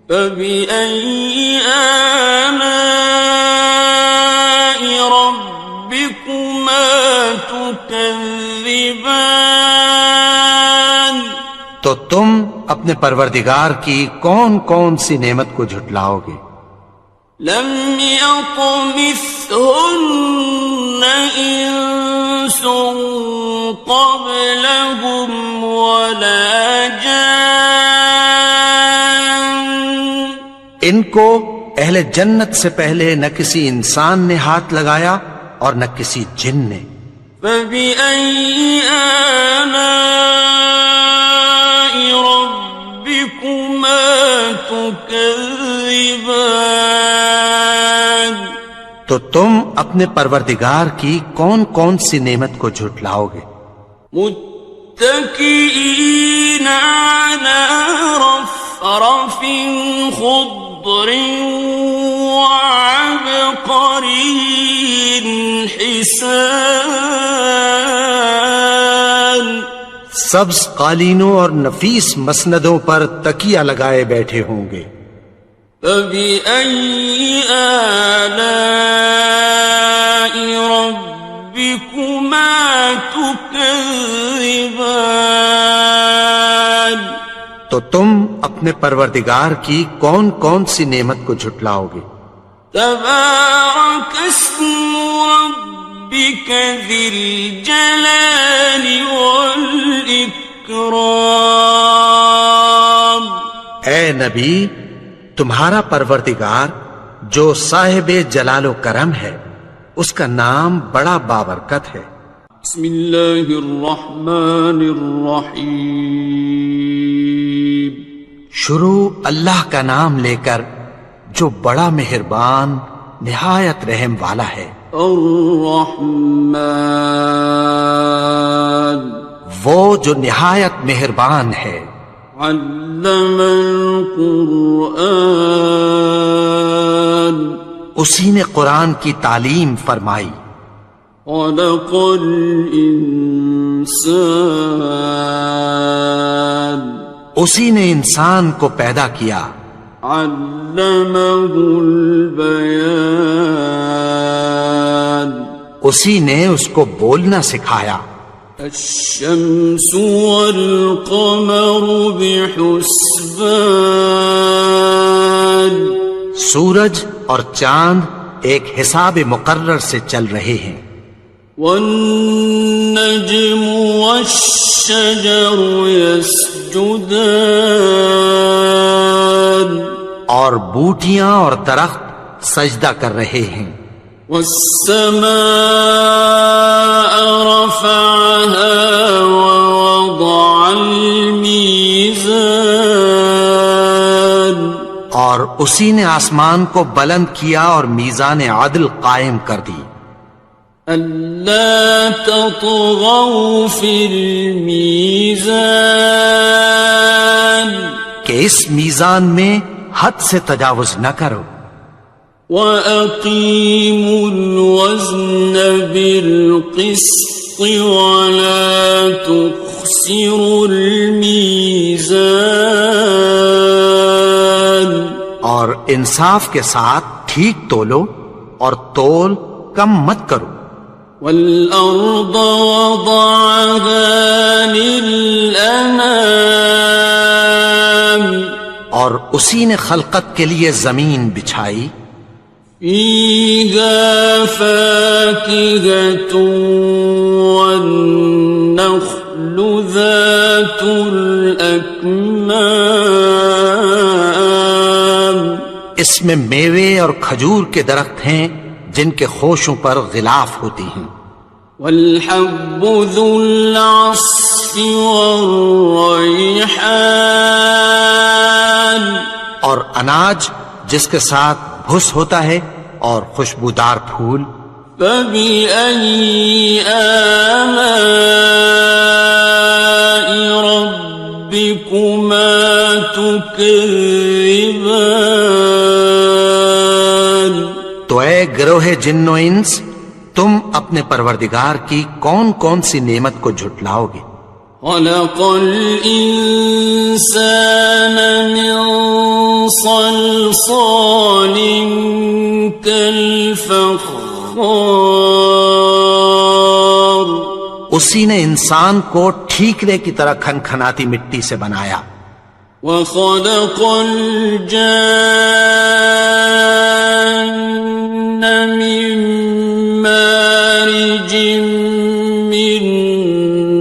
فبأي آلاء ربكما تكذبان تو تم اپنے پروردگار کی کون کون سی نعمت کو جھٹلاؤ گے؟ لم يطمثهن إنس قبلهم ولا جان ان کو اہل جنت سے پہلے نہ کسی انسان نے ہاتھ لگایا اور نہ کسی جن نے۔ فبأي آلاء ربكما تكذبان تو تم اپنے پروردگار کی کون کون سی نعمت کو جھٹلاؤ گے؟ متكئين على رفرف خضر وعبقري حسان سبز قالینوں اور نفیس مسندوں پر تکیہ لگائے بیٹھے ہوں گے. فَبِأَيِّ آلَاءِ رَبِّكُمَا تُكَذِّبَانِ تو تم اپنے پروردگار کی کون کون سی نعمت کو جھٹلاؤ گے؟ تبارك اسم ربك ذي الجلال والإكرام. اے نبی، تمہارا پروردگار جو صاحب جلال و کرم ہے، اس کا نام بڑا بابرکت ہے. بسم اللہ الرحمن الرحیم. شروع اللہ کا نام لے کر جو بڑا مہربان نہایت رحم والا ہے. الرحمن وہ جو نہایت مہربان ہے. علم القرآن اسی نے قرآن کی تعلیم فرمائی. خلق الانسان اسی نے انسان کو پیدا کیا. علمہ البیان اسی نے اس کو بولنا سکھایا. الشمس والقمر بحسبان سورج اور چاند ایک حساب مقرر سے چل رہے ہیں. والنجم والشجر يسجدان اور بوٹیاں اور درخت سجدہ کر رہے ہیں. والسماء رفعها ووضع الميزان اور اسی نے آسمان کو بلند کیا اور میزان عدل قائم کر دی. ألا تطغوا في الميزان کہ اس میزان میں حد سے تجاوز نہ کرو. وَأَقِيمُوا الْوَزْنَ بِالْقِسْطِ وَلَا تُخْسِرُوا الْمِيزَانَ اور انصاف کے ساتھ ٹھیک تولو اور تول کم مت کرو. وَالْأَرْضَ وَضَعَهَا لِلْأَنَامِ اور اسی نے خلقت کے لیے زمین بچھائی. فِيهَا فَاكِهَةٌ وَالنَّخْلُ ذَاتُ الْأَكْمَامِ اس میں میوے اور کھجور کے درخت ہیں جن کے خوشوں پر غلاف ہوتی ہیں. وَالْحَبُّ ذُو الْعَصْفِ وَالرَّيْحَانِ اور اناج جس کے ساتھ بھس ہوتا ہے اور خوشبودار پھول. فَبِأَيِّ آلَاءِ رَبِّكُمَا تُكَذِّبَانِ تو اے گروہ جن و انس، تم اپنے پروردگار کی کون کون سی نعمت کو جھٹلاؤ گے؟ خلق الإنسان من صلصال كالفخار اسی نے انسان کو ٹھیکرے کی طرح کھنکھناتی مٹی سے بنایا. وخلق الجان من مارج من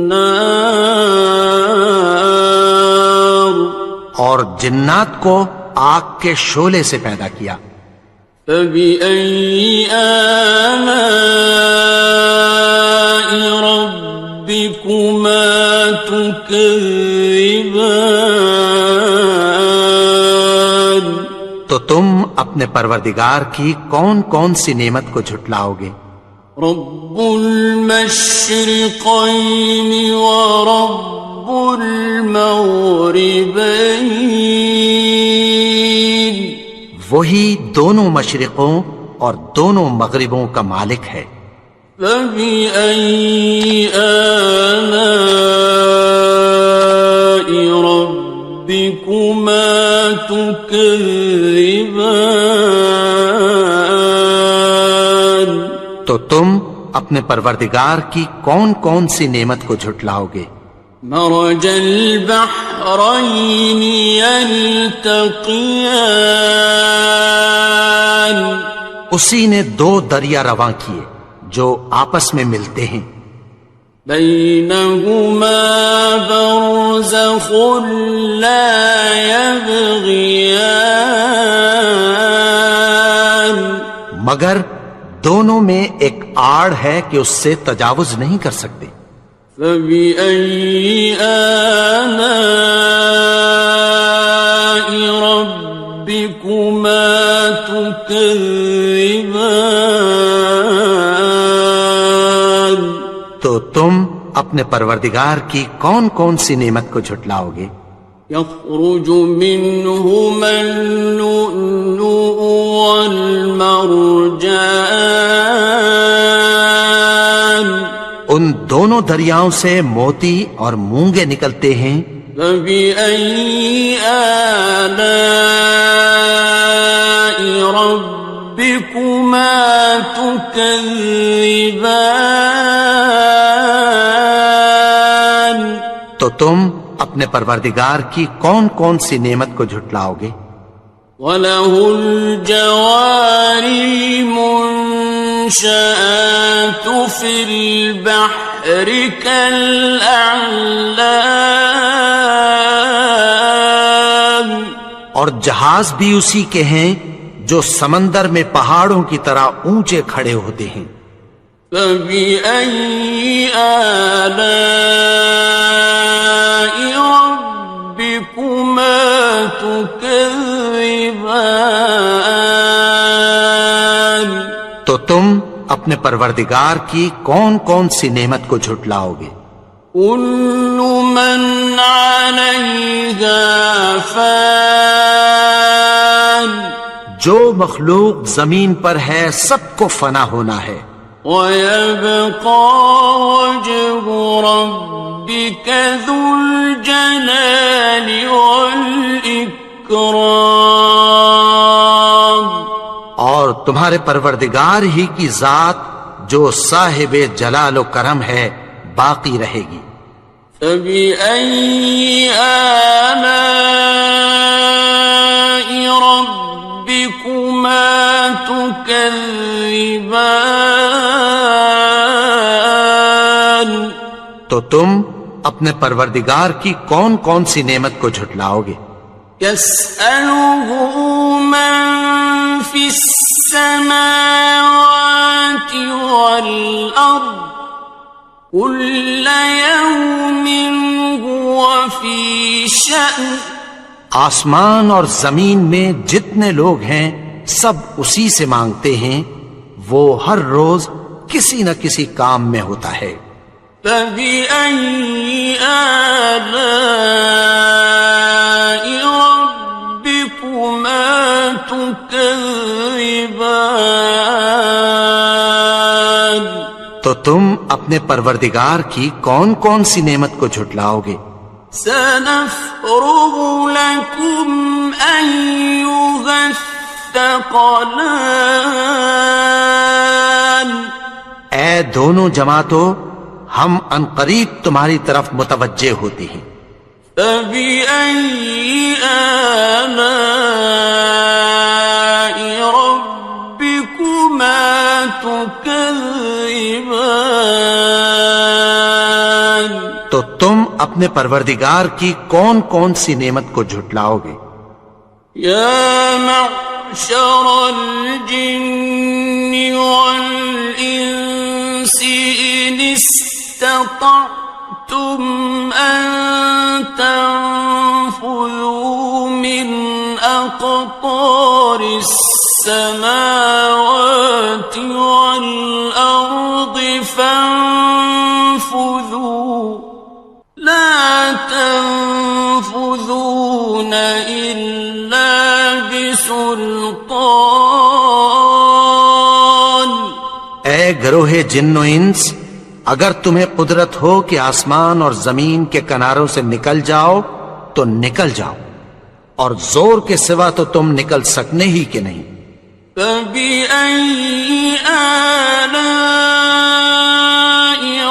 نار اور جنات کو آگ کے شعلے سے پیدا کیا. فبأي آلاء ربكما تكذبان تو تم اپنے پروردگار کی کون کون سی نعمت کو جھٹلاؤ گے؟ رب المشرقين ورب المغربين وہی دونوں مشرقوں اور دونوں مغربوں کا مالک ہے. فبأي آلاء ربكما تكذبان؟ تو تم اپنے پروردگار کی کون کون سی نعمت کو جھٹلاؤ گے؟ مرج البحرين يلتقيان، اسی نے دو دریا رواں کیے جو آپس میں ملتے ہیں، بينهما برزخ لا يبغيان، مگر دونوں میں ایک آڑ ہے کہ اس سے تجاوز نہیں کر سکتے۔ فبأي آلاء ربكما تكذبان؟ تو تم اپنے پروردگار کی کون کون سی نعمت کو جھٹلاؤ گے؟ يخرج منهما اللؤلؤ والمرجان، ان دونوں دریاؤں سے موتی اور مونگے نکلتے ہیں۔ فبأي آلاء ربكما تكذبان؟ تو تم اپنے پروردگار کی کون کون سی نعمت کو جھٹلاؤ گے؟ وَلَهُ الْجَوَارِ الْمُنشَآتُ فِي الْبَحْرِ كَالْأَعْلَامِ، اور جہاز بھی اسی کے ہیں جو سمندر میں پہاڑوں کی طرح اونچے کھڑے ہوتے ہیں۔ فَبِأَيِّ آلَاءِ رَبِّكُمَا تُكَذِّبَانِ؟ تو تم اپنے پروردگار کی کون کون سی نعمت کو جھٹلاؤ گے؟ كُلُّ مَنْ عَلَيْهَا فَانٍ، جو مخلوق زمین پر ہے سب کو فنا ہونا ہے، وَيَبْقَى وَجْهُ رَبِّكَ ذُو الْجَلَالِ وَالْإِكْرَامِ، اور تمہارے پروردگار ہی کی ذات جو صاحب جلال و کرم ہے باقی رہے گی۔ فَبِأَيِّ آلَاءِ رَبِّكُمَا تُكَذِّبَانِ؟ تو تم اپنے پروردگار کی کون کون سی نعمت کو جھٹلاؤ گے؟ يَسْأَلُهُ مَن فِي السَّمَاوَاتِ وَالْأَرْضِ كُلَّ يَوْمٍ هُوَ فِي شَأْنٍ، آسمان اور زمین میں جتنے لوگ ہیں سب اسی سے مانگتے ہیں، وہ ہر روز کسی نہ کسی کام میں ہوتا ہے۔ فَبِأَيِّ آلَاءِ رَبِّكُمَا تُكَذِّبَانِ؟ تو تم اپنے پروردگار کی کون کون سی نعمت کو جھٹلاؤ گے؟ سَنَفْرُغُ لَكُمْ أَيُّهَ الثَّقَلَانِ، اے دونوں جماعتوں، ہم عنقریب تمہاری طرف متوجہ ہوتے ہیں۔ فَبِأَيِّ آلَاءِ رَبِّكُمَا تُكَذِّبَانِ؟ تو تم اپنے پروردگار کی کون کون سی نعمت کو جھٹلاؤ گے؟ يَا مَعْشَرَ الْجِنِّ وَالْإِنسِ إِنِ اسْتَطَعْتُمْ أَن تَنفُذُوا مِنْ أَقْطَارِ السَّمَاوَاتِ وَالْأَرْضِ فَانفُذُوا لَا تَنفُذُونَ إِلَّا بِسُلْطَانٍ۔ اے گروہ جن و انس، اگر تمہیں قدرت ہو کہ آسمان اور زمین کے کناروں سے نکل جاؤ تو نکل جاؤ، اور زور کے سوا تو تم نکل سکنے ہی کہ نہیں۔ فَبِأَيِّ آلَاءِ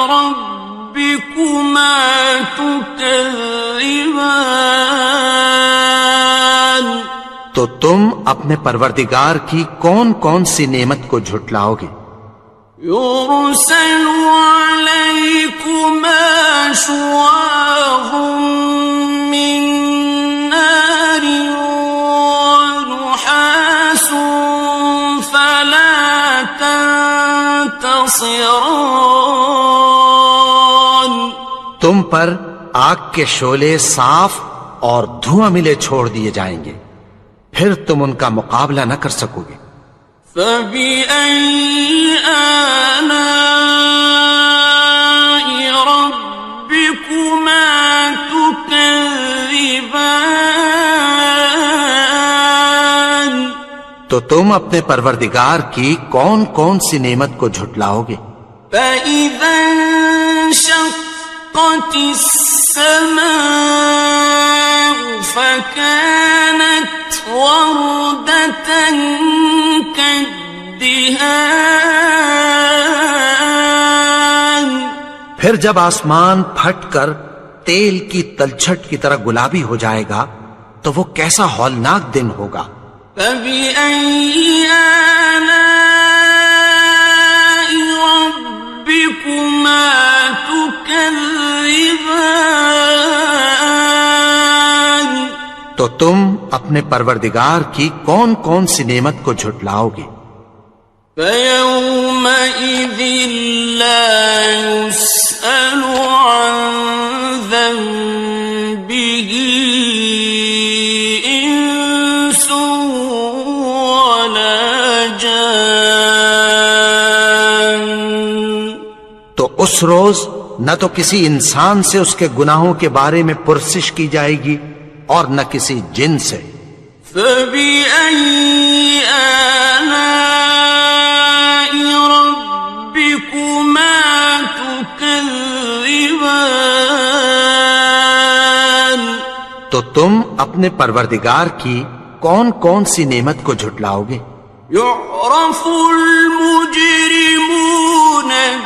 رَبِّكُمَا تُكَذِّبَانِ، تو تم اپنے پروردگار کی کون کون سی نعمت کو جھٹلاؤ گے؟ يُرْسَلُ عَلَيْكُمَا شُوَاظٌ مِّن نَّارٍ وَنُحَاسٌ فَلَا تَنتَصِرَانِ، تم پر آگ کے شعلے صاف اور دھواں ملے چھوڑ دیے جائیں گے، پھر تم ان کا مقابلہ نہ کر سکو گے۔ فَبِأَيِّ آلَاءِ رَبِّكُمَا تُكَذِّبَانِ، تو تم اپنے پروردگار کی کون کون سی نعمت کو جھٹلاؤ گے؟ فَإِذَا انشَقَّتِ السَّمَاءُ فَكَانَتْ وَرْدَةً كَالدِّهَانِ، پھر جب آسمان پھٹ کر تیل کی تلچھٹ کی طرح گلابی ہو جائے گا تو وہ کیسا ہولناک دن ہوگا۔ فَبِأَيِّ آلَاءِ رَبِّكُمَا تُكَذِّبَانِ، تو تم اپنے پروردگار کی کون کون سی نعمت کو جھٹلاؤ گے؟ فَيَوْمَئِذٍ لَا يُسْأَلُ عَنْ ذَنبِهِ إِنسٌ وَلَا جَانٌ، تو اس روز نہ تو کسی انسان سے اس کے گناہوں کے بارے میں پرسش کی جائے گی اور نہ کسی جن سے۔ فَبِأَيِّ آلَاءِ رَبِّكُمَا تُكَذِّبَانِ، تو تم اپنے پروردگار کی کون کون سی نعمت کو جھٹلاؤ گے؟ يُعْرَفُ الْمُجْرِمُونَ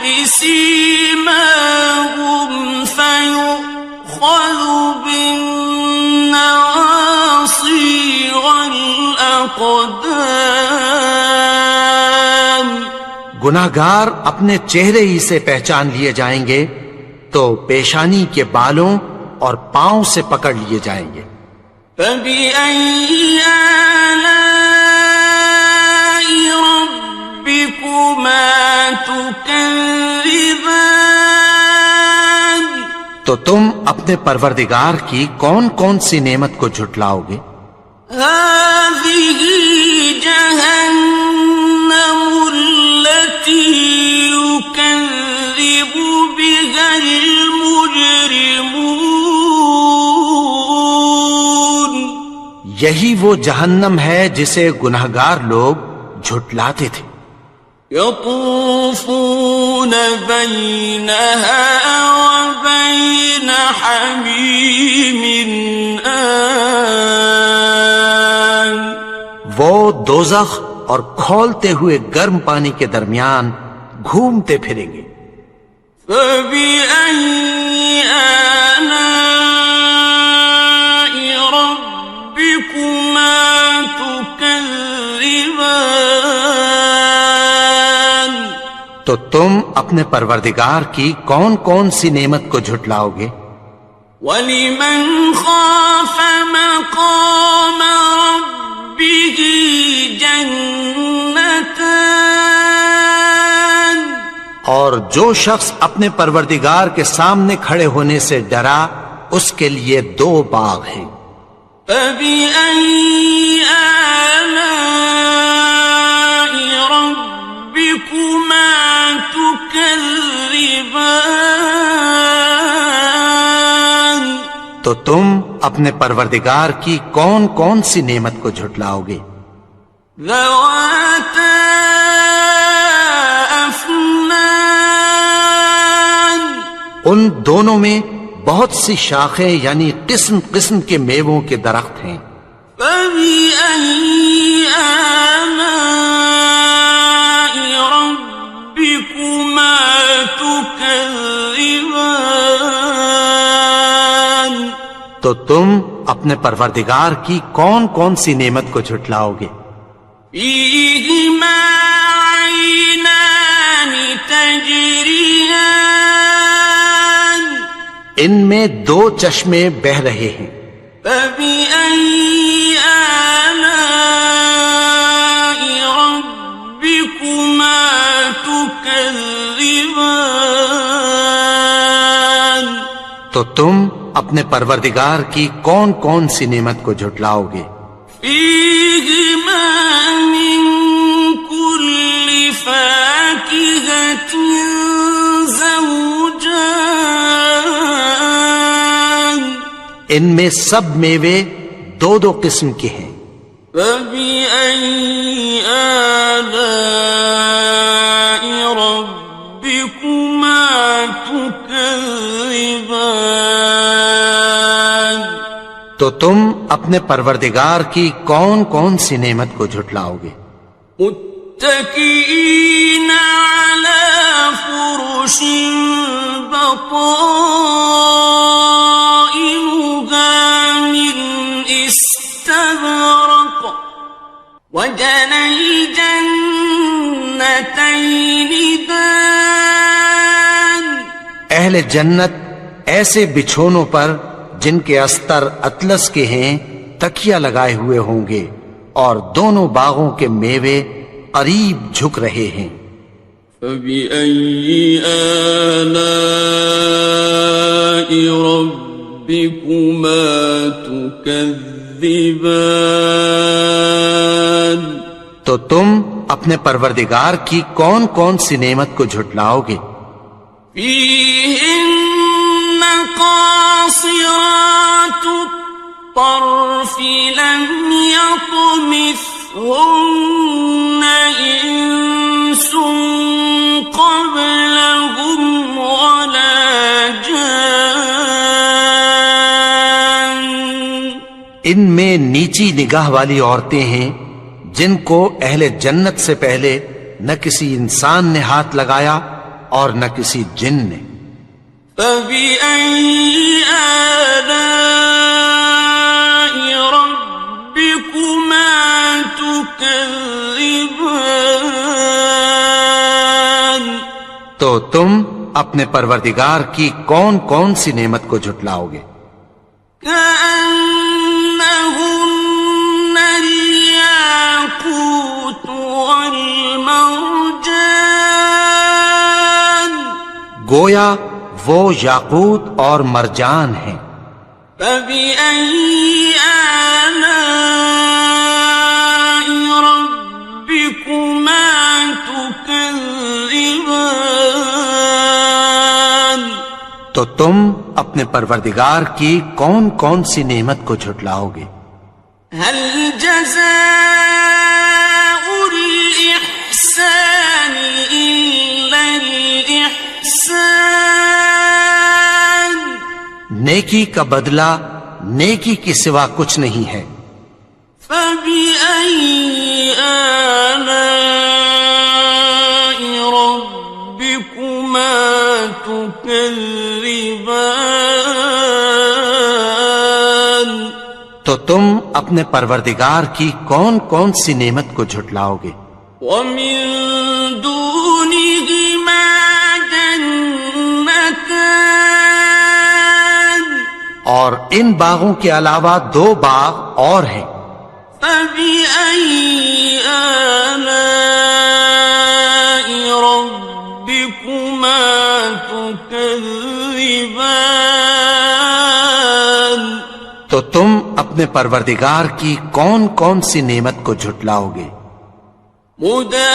بِسِيمَاهُمْ فَيُؤْخَذُ بِالنَّوَاصِي وَالْأَقْدَامِ، گناہگار اپنے چہرے ہی سے پہچان لیے جائیں گے تو پیشانی کے بالوں اور پاؤں سے پکڑ لیے جائیں گے۔ فَبِأَيِّ آلَاءِ رَبِّكُمَا تُكَذِّبَانِ، تو تم اپنے پروردگار کی کون کون سی نعمت کو جھٹلاؤ گے؟ هَٰذِهِ جَهَنَّمُ الَّتِي يُكَذِّبُ بِهَا الْمُجْرِمُونَ، یہی وہ جہنم ہے جسے گناہگار لوگ جھٹلاتے تھے۔ يَطُوفُونَ بَيْنَهَا وَبَيْنَ حَمِيمٍ آنٍ، وہ دوزخ اور کھولتے ہوئے گرم پانی کے درمیان گھومتے پھریں گے۔ فَبِأَيِّ آلَاءِ رَبِّكُمَا تُكَذِّبَانِ، تو تم اپنے پروردگار کی کون کون سی نعمت کو جھٹلاؤ گے؟ وَلِمَنْ خَافَ مَقَامَ رَبِّهِ جَنَّتَانِ، اور جو شخص اپنے پروردگار کے سامنے کھڑے ہونے سے ڈرا اس کے لیے 2 باغ ہیں۔ فَبِأَيِّ آلَاءِ رَبِّكُمَا تُكَذِّبَانِ، تو تم اپنے پروردگار کی کون کون سی نعمت کو جھٹلاؤ گے؟ ذَوَاتَا أَفْنَانٍ ان دونوں میں بہت سی شاخیں یعنی قسم قسم کے میووں کے درخت ہیں. فَبِأَيِّ آلَاءِ رَبِّكُمَا تُكَذِّبَانِ تو تم اپنے پروردگار کی کون کون سی نعمت کو جھٹلاؤ گے؟ فِيهِمَا عَيْنَانِ تَجْرِيَانِ ان میں دو چشمے بہ رہے ہیں. فَبِأَيِّ آلَاءِ رَبِّكُمَا تُكَذِّبَانِ تو تم اپنے پروردگار کی کون کون سی نعمت کو جھٹلاؤ گے؟ فِيهِمَا مِن كُلِّ فَاكِهَةٍ زَوْجَانِ ان میں سب میوے دو دو قسم کے ہیں. فَبِأَيِّ آلَاءِ رَبِّكُمَا تُكَذِّبَانِ تو تم اپنے پروردگار کی کون کون سی نعمت کو جھٹلاؤ گے؟ متكئين على فرش بطائنها من استبرق وجنى الجنتين دان اہل جنت ایسے بچھونوں پر جن کے استر اطلس کے ہیں تکیہ لگائے ہوئے ہوں گے اور دونوں باغوں کے میوے قریب جھک رہے ہیں. فَبِأَيِّ آلَاءِ رَبِّكُمَا تُكَذِّبَانِ تو تم اپنے پروردگار کی کون کون سی نعمت کو جھٹلاؤ گے؟ فِيهِنَّ قَاصِرَاتُ الطَّرْفِ لَمْ يَطْمِثْهُنَّ إِنسٌ قَبْلَهُمْ وَلَا جَانٌّ ان میں نیچی نگاہ والی عورتیں ہیں جن کو اہل جنت سے پہلے نہ کسی انسان نے ہاتھ لگایا اور نہ کسی جن نے. فَبِأَيِّ آلَاءِ رَبِّكُمَا تُكَذِّبَانِ تو تم اپنے پروردگار کی کون کون سی نعمت کو جھٹلاؤ گے؟ كَأَنَّهُنَّ الْيَاقُوتُ وَالْمَرْجَانُ گویا وہ یاقوت اور مرجان ہیں. فَبِأَيِّ آلَاءِ رَبِّكُمَا تُكَذِّبَانِ تو تم اپنے پروردگار کی کون کون سی نعمت کو جھٹلاؤ گے؟ هَلْ جَزَاءُ الْإِحْسَانِ إِلَّا الْإِحْسَانُ نیکی کا بدلہ نیکی کے سوا کچھ نہیں ہے. فَبِأَيِّ آلَاءِ رَبِّكُمَا تُكَذِّبَانِ تو تم اپنے پروردگار کی کون کون سی نعمت کو جھٹلاؤ گے؟ وَمِن دُونِهِمَا جَنَّتَانِ اور ان باغوں کے علاوہ دو باغ اور ہیں. فَبِأَيِّ آلَاءِ رَبِّكُمَا تُكَذِّبَانِ تو تم اپنے پروردگار کی کون کون سی نعمت کو جھٹلاؤ گے؟ مُدْهَامَّتَانِ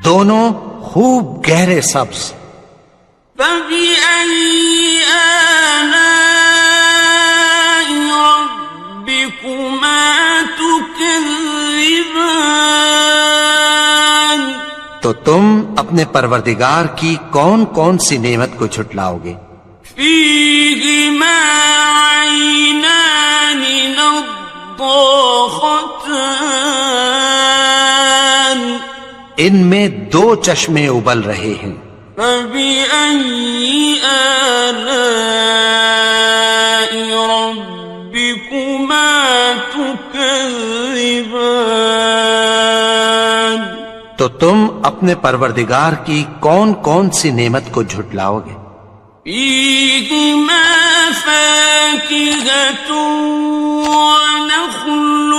دونوں خوب گہرے سبز. فَبِأَيِّ آلَاءِ رَبِّكُمَا تُكَذِّبَانِ تو تم اپنے پروردگار کی کون کون سی نعمت کو جھٹلاؤ گے؟ فیہما عینان نضاختان ان میں دو چشمے ابل رہے ہیں، فبأي آلاء ربكما تكذبان تو تم اپنے پروردگار کی کون کون سی نعمت کو جھٹلاؤ گے؟ فيهما فاكهة ونخل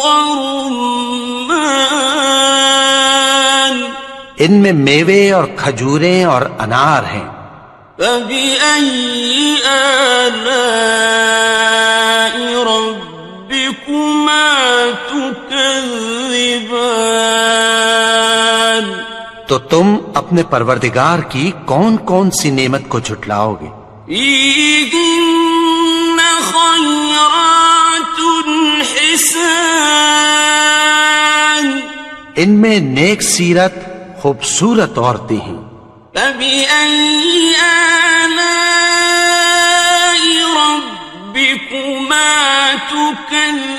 ورمان ان میں میوے اور کھجوریں اور انار ہیں، فبأي آلاء ربكما تكذبان تو تم اپنے پروردگار کی کون کون سی نعمت کو جھٹلاؤ گے؟ فيهن خيرات حسان ان میں نیک سیرت خوبصورت عورتیں ہیں، فبأي آلاء ربكما تكذبان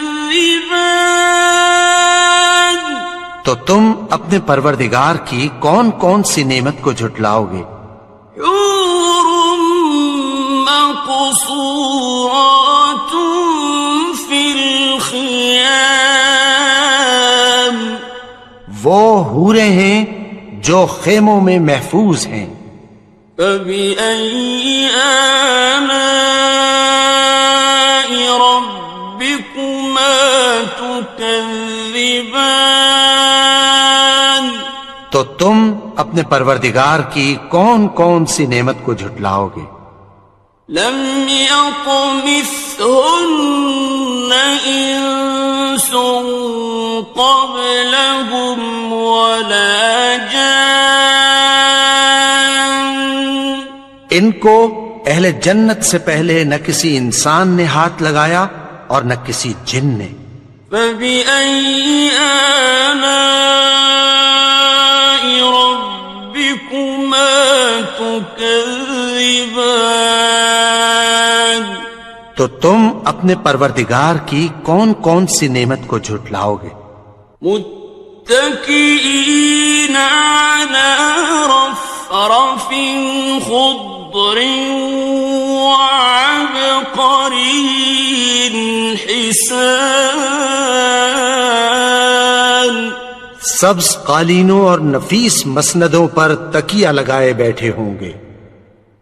تو تم اپنے پروردگار کی کون کون سی نعمت کو جھٹلاؤ گے؟ حور مقصورات في الخيام وہ حوریں ہیں جو خیموں میں محفوظ ہیں، فبأي آلاء ربكما تكذبان تو تم اپنے پروردگار کی کون کون سی نعمت کو جھٹلاؤ گے؟ لم يطمثهن إنس قبلهم ولا جان ان کو اہل جنت سے پہلے نہ کسی انسان نے ہاتھ لگایا اور نہ کسی جن نے، فبأي آلاء ربكما تكذبان تو تم اپنے پروردگار کی کون کون سی نعمت کو جھٹلاؤ گے؟ متكئين على رفرف خضر وعبقري حسان سبز قالینوں اور نفیس مسندوں پر تکیہ لگائے بیٹھے ہوں گے،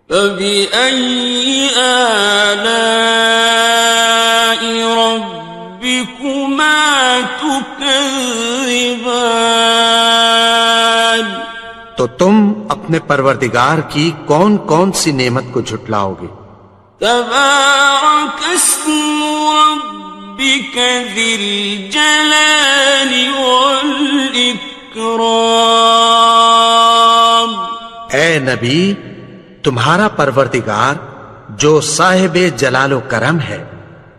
فبأي آلاء ربكما تكذبان تو تم اپنے پروردگار کی کون کون سی نعمت کو جھٹلاؤ گے؟ تبارك اسم ربك ذي الجلال والإكرام اے نبی، تمہارا پروردگار جو صاحب جلال و کرم ہے،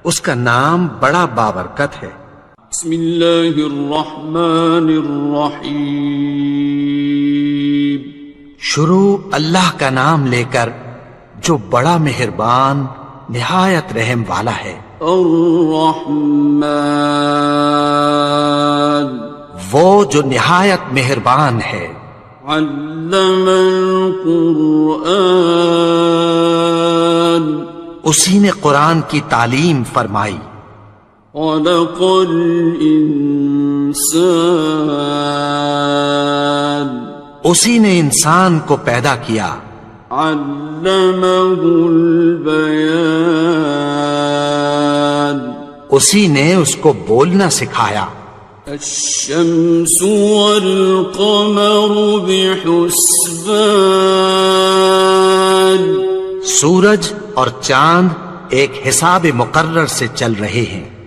اس کا نام بڑا بابرکت ہے۔ بسم اللہ الرحمن الرحیم شروع اللہ کا نام لے کر جو بڑا مہربان نہایت رحم والا ہے۔ الرحمن وہ جو نہایت مہربان ہے۔ علم القرآن اسی نے قرآن کی تعلیم فرمائی۔ خلق الانسان اسی نے انسان کو پیدا کیا۔ علمہ البیان اسی نے اس کو بولنا سکھایا۔ الشمس والقمر بحسبان سورج اور چاند ایک حساب مقرر سے چل رہے ہیں۔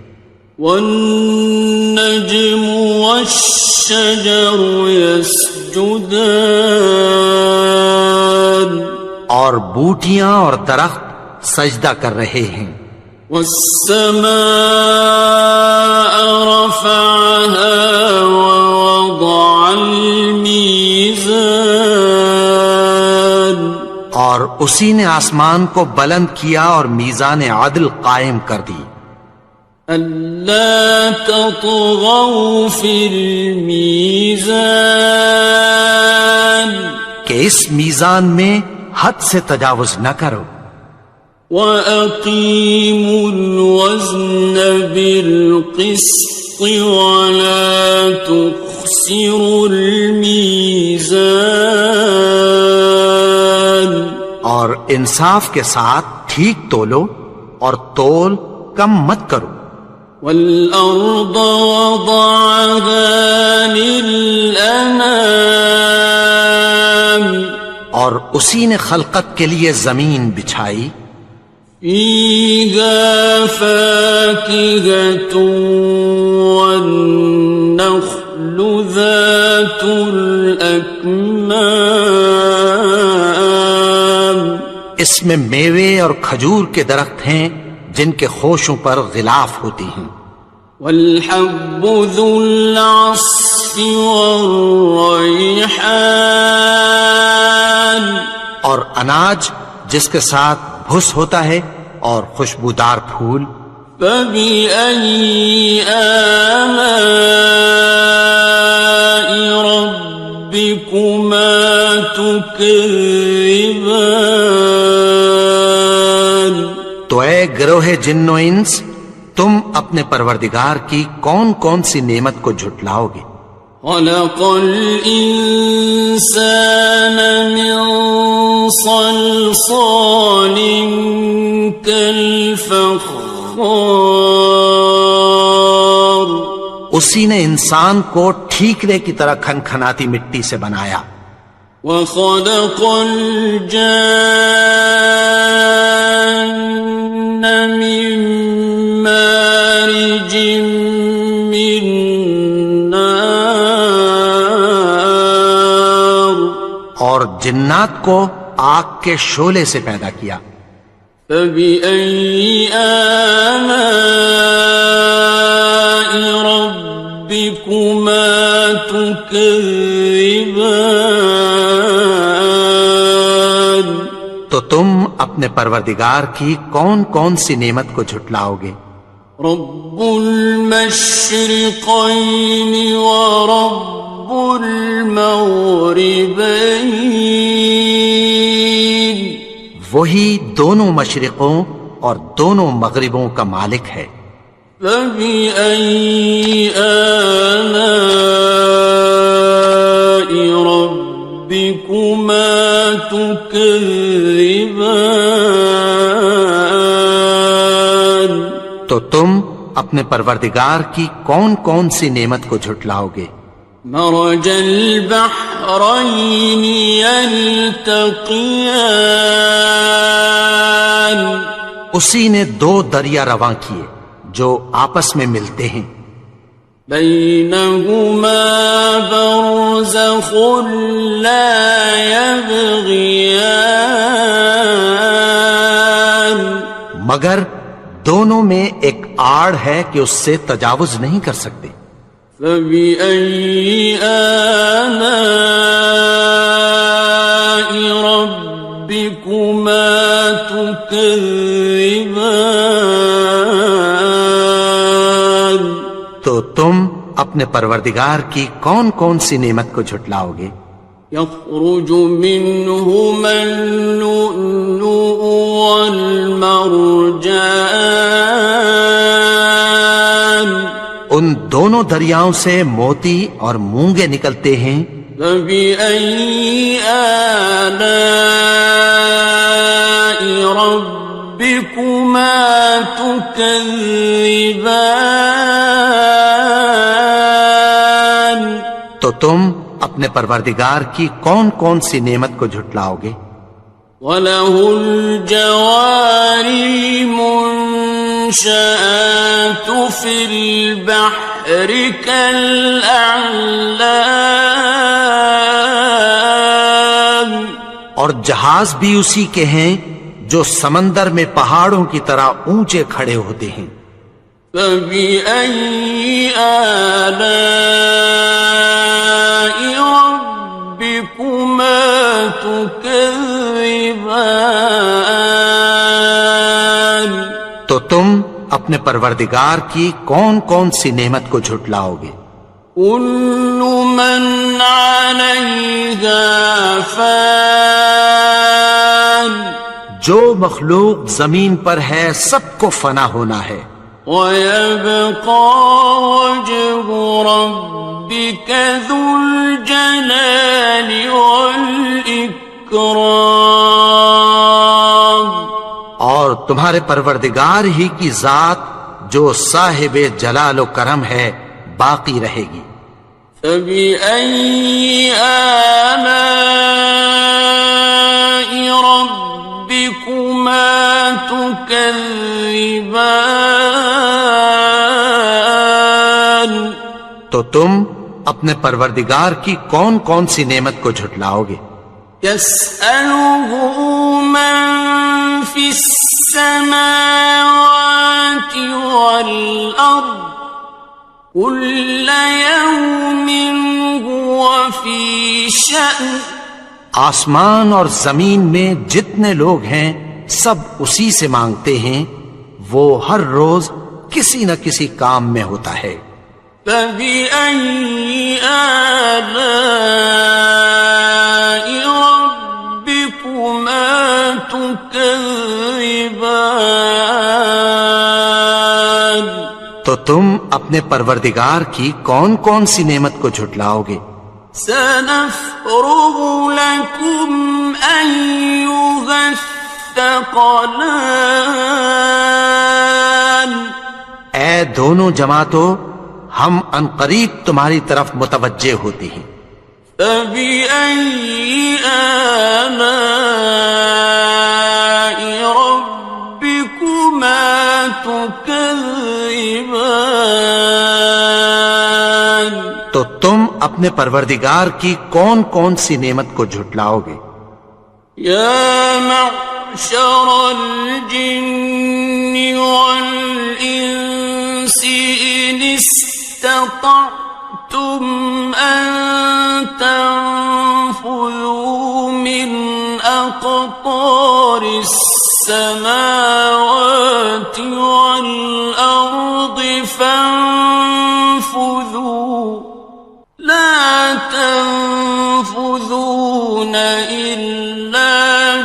والنجم والشجر يسجدان اور بوٹیاں اور درخت سجدہ کر رہے ہیں۔ والسماء رفعها ووضع الميزان والميزان اور اسی نے آسمان کو بلند کیا اور میزان عدل قائم کر دی ألا تطغوا في الميزان کہ اس میزان میں حد سے تجاوز نہ کرو وَأَقِيمُوا الْوَزْنَ بِالْقِسْطِ وَلَا تُخْسِرُوا الْمِيزَانَ اور انصاف کے ساتھ ٹھیک تولو اور تول کم مت کرو وَالْأَرْضَ وَضَعَهَا لِلْأَنَامِ اور اسی نے خلقت کے لیے زمین بچھائی فِيهَا فَاكِهَةٌ وَالنَّخْلُ ذَاتُ الْأَكْمَامِ اس میں میوے اور کھجور کے درخت ہیں جن کے خوشوں پر غلاف ہوتی ہیں وَالْحَبُّ ذُو الْعَصْفِ وَالرَّيْحَانِ اور اناج جس کے ساتھ بھس ہوتا ہے اور خوشبودار پھول فَبِأَيِّ آلَاءِ رَبِّكُمَا تُكَذِّبَانِ تو اے گروہ جن و انس تم اپنے پروردگار کی کون کون سی نعمت کو جھٹلاؤ گے خَلَقَ الْإِنسَانَ مِنْ صَلْصَالٍ كَالْفَخَّارِ اسی نے انسان کو ٹھیکرے کی طرح کھنکھناتی مٹی سے بنایا وَخَلَقَ الْجَانَّ مِن مَّارِجٍ مِّن نَّارٍ اور جنات کو آگ کے شعلے سے پیدا کیا فَبِأَيِّ آلَاءِ رَبِّكُمَا تُكَذِّبَانِ تو تم اپنے پروردگار کی کون کون سی نعمت کو جھٹلاؤ گے رب المشرقين ورب المغربين وہی دونوں مشرقوں اور دونوں مغربوں کا مالک ہے فبأي آلاء ربكما تكذبان تو تم اپنے پروردگار کی کون کون سی نعمت کو جھٹلاؤ گے مرج البحرين يلتقيان اسی نے دو دریا رواں کیے جو آپس میں ملتے ہیں بينهما برزخ لا يبغيان مگر دونوں میں ایک آڑ ہے کہ اس سے تجاوز نہیں کر سکتے فبأي آلاء ربكما تكذبان تو تم اپنے پروردگار کی کون کون سی نعمت کو جھٹلاؤ گے يخرج منهما اللؤلؤ والمرجان ان دونوں دریاؤں سے موتی اور مونگے نکلتے ہیں فبأي آلاء ربكما تكذبان تو تم اپنے پروردگار کی کون کون سی نعمت کو جھٹلاؤ گے وَلَهُ الْجَوَارِ الْمُنشَآتُ فِي الْبَحْرِ كَالْأَعْلَامِ اور جہاز بھی اسی کے ہیں جو سمندر میں پہاڑوں کی طرح اونچے کھڑے ہوتے ہیں فَبِأَيِّ آلَاءِ رَبِّكُمَا تكذبان تو تم اپنے پروردگار کی کون کون سی نعمت کو جھٹلاؤ گے؟ كل من عليها فان جو مخلوق زمین پر ہے سب کو فنا ہونا ہے، ويبقى وجه ربك ذو الجلال والإكرام اور تمہارے پروردگار ہی کی ذات جو صاحب جلال و کرم ہے باقی رہے گی۔ فبأي آلاء ربكما تكذبان تو تم اپنے پروردگار کی کون کون سی نعمت کو جھٹلاؤ گے؟ يسأله من في السماوات والأرض كل يوم هو في شأن آسمان اور زمین میں جتنے لوگ ہیں سب اسی سے مانگتے ہیں، وہ ہر روز کسی نہ کسی کام میں ہوتا ہے۔ فبأي آلاء ربكما تكذبان تو تم اپنے پروردگار کی کون کون سی نعمت کو جھٹلاؤ گے؟ سنفرغ لكم أيها الثقلان اے دونوں جماعتوں، ہم عنقریب تمہاری طرف متوجہ ہوتے ہیں۔ فبأي آلاء ربكما تكذبان تو تم اپنے پروردگار کی کون کون سی نعمت کو جھٹلاؤ گے؟ يا معشر الجن والإنس إن استطعتم أن تنفذوا من أقطار السماوات والأرض فانفذوا لا تنفذون إلا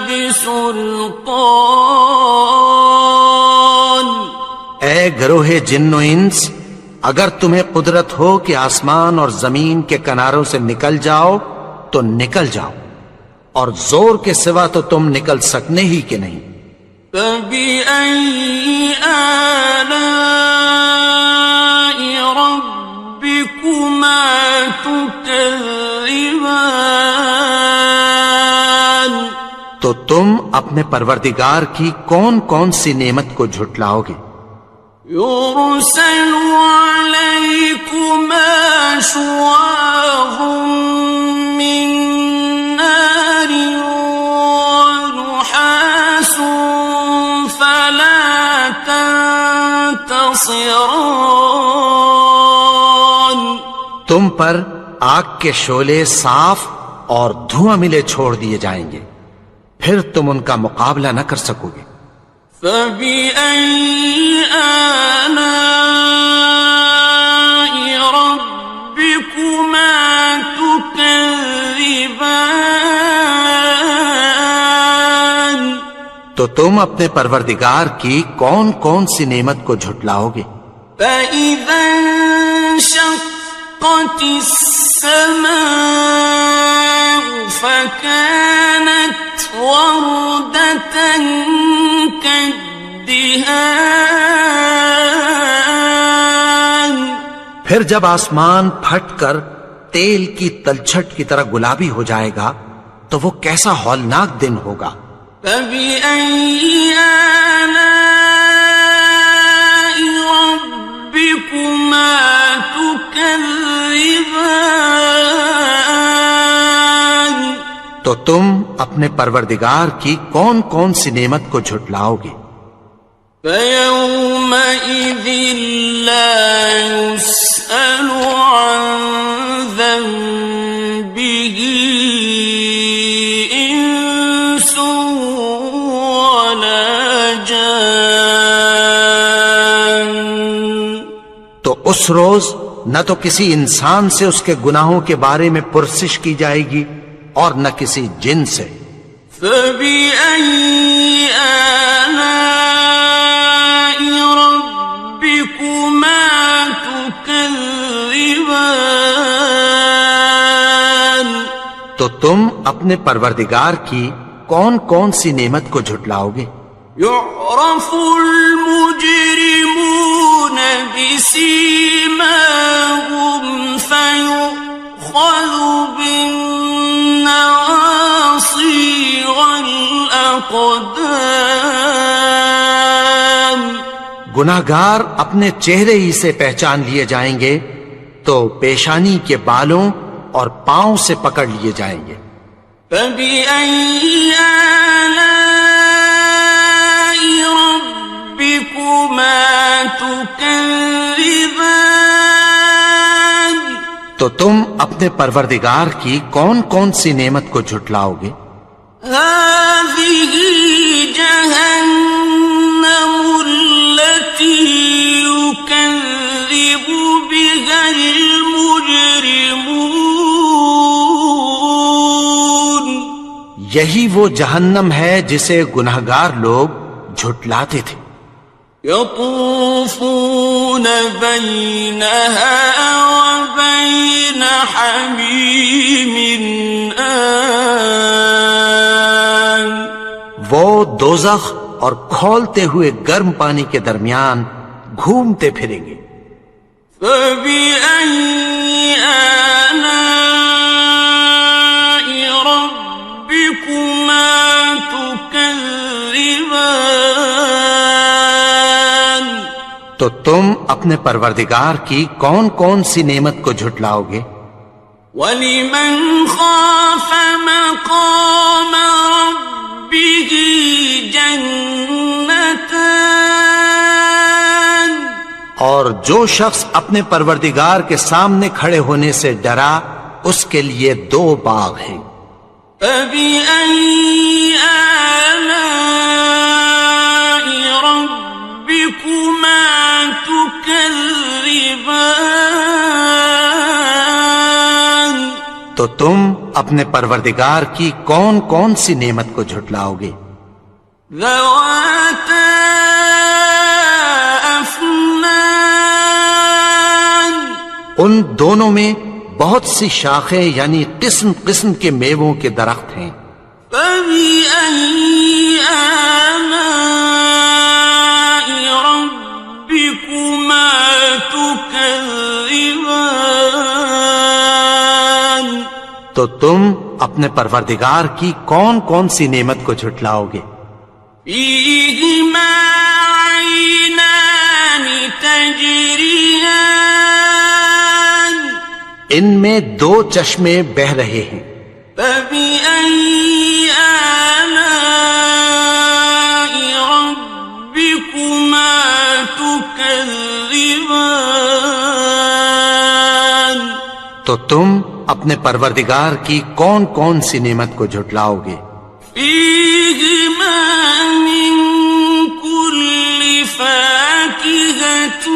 بسلطان اے گروہ جن و انس، اگر تمہیں قدرت ہو کہ آسمان اور زمین کے کناروں سے نکل جاؤ تو نکل جاؤ، اور زور کے سوا تو تم نکل سکنے ہی کہ نہیں۔ فبأي آلاء ربكما تكذبان تو تم اپنے پروردگار کی کون کون سی نعمت کو جھٹلاؤ گے؟ يرسل عليكما شواظ من نار ونحاس فلا تنتصران تم پر آگ کے شعلے صاف اور دھواں ملے چھوڑ دیے جائیں گے، پھر تم ان کا مقابلہ نہ کر سکو گے۔ فبأي آلاء ربكما تكذبان تو تم اپنے پروردگار کی کون کون سی نعمت کو جھٹلاؤ گے؟ فإذا انشقت السماء فكانت وردة كالدهان پھر جب آسمان پھٹ کر تیل کی تلچھٹ کی طرح گلابی ہو جائے گا تو وہ کیسا ہولناک دن ہوگا۔ فبأي آلاء ربكما تكذبان تو تم اپنے پروردگار کی کون کون سی نعمت کو جھٹلاؤ گے؟ فيومئذ لا يسأل عن ذنبه ولا جان. تو اس روز نہ تو کسی انسان سے اس کے گناہوں کے بارے میں پرسش کی جائے گی اور نہ کسی جن سے. فبأي آلاء ربكما تكذبان. تو تم اپنے پروردگار کی کون کون سی نعمت کو جھٹلاؤ گے؟ يعرف المجرمون بسيماهم فيؤخذ بالنواصي والأقدام. گناہگار اپنے چہرے ہی سے پہچان لیے جائیں گے تو پیشانی کے بالوں اور پاؤں سے پکڑ لیے جائیں گے. فبأي آلاء ربكما تكذبان. تو تم اپنے پروردگار کی کون کون سی نعمت کو جھٹلاؤ گے؟ هذه جهنم التي يكذب بها المجرمون. یہی وہ جہنم ہے جسے گناہگار لوگ جھٹلاتے تھے. يطوفون بينها وبين حميم آن. وہ دوزخ اور کھولتے ہوئے گرم پانی کے درمیان گھومتے پھریں گے. فبأي آلاء ربكما تكذبان. تو تم اپنے پروردگار کی کون کون سی نعمت کو جھٹلاؤ گے؟ وَلِمَنْ خَافَ مَقَامَ رَبِّهِ جَنَّتَانِ. اور جو شخص اپنے پروردگار کے سامنے کھڑے ہونے سے ڈرا اس کے لیے 2 باغ ہیں. فَبِأَيِّ آلَاءِ رَبِّكُمَا تُكَذِّبَانِ. تو تم اپنے پروردگار کی کون کون سی نعمت کو جھٹلاؤ گے؟ ذَوَاتَا أَفْنَانٍ. ان دونوں میں بہت سی شاخیں یعنی قسم قسم کے میووں کے درخت ہیں. فَبِأَيِّ آلَاءِ رَبِّكُمَا تُكَذِّبَانِ. تو تم اپنے پروردگار کی کون کون سی نعمت کو جھٹلاؤ گے؟ فِيهِمَا عَيْنَانِ تَجْرِيَانِ. ان میں 2 چشمے بہہ رہے ہیں. فَبِأَيِّ آلَاءِ رَبِّكُمَا تُكَذِّبَانِ. تو تم اپنے پروردگار کی کون کون سی نعمت کو جھٹلاؤ گے؟ فِيهِمَا مِن كُلِّ فَاكِهَةٍ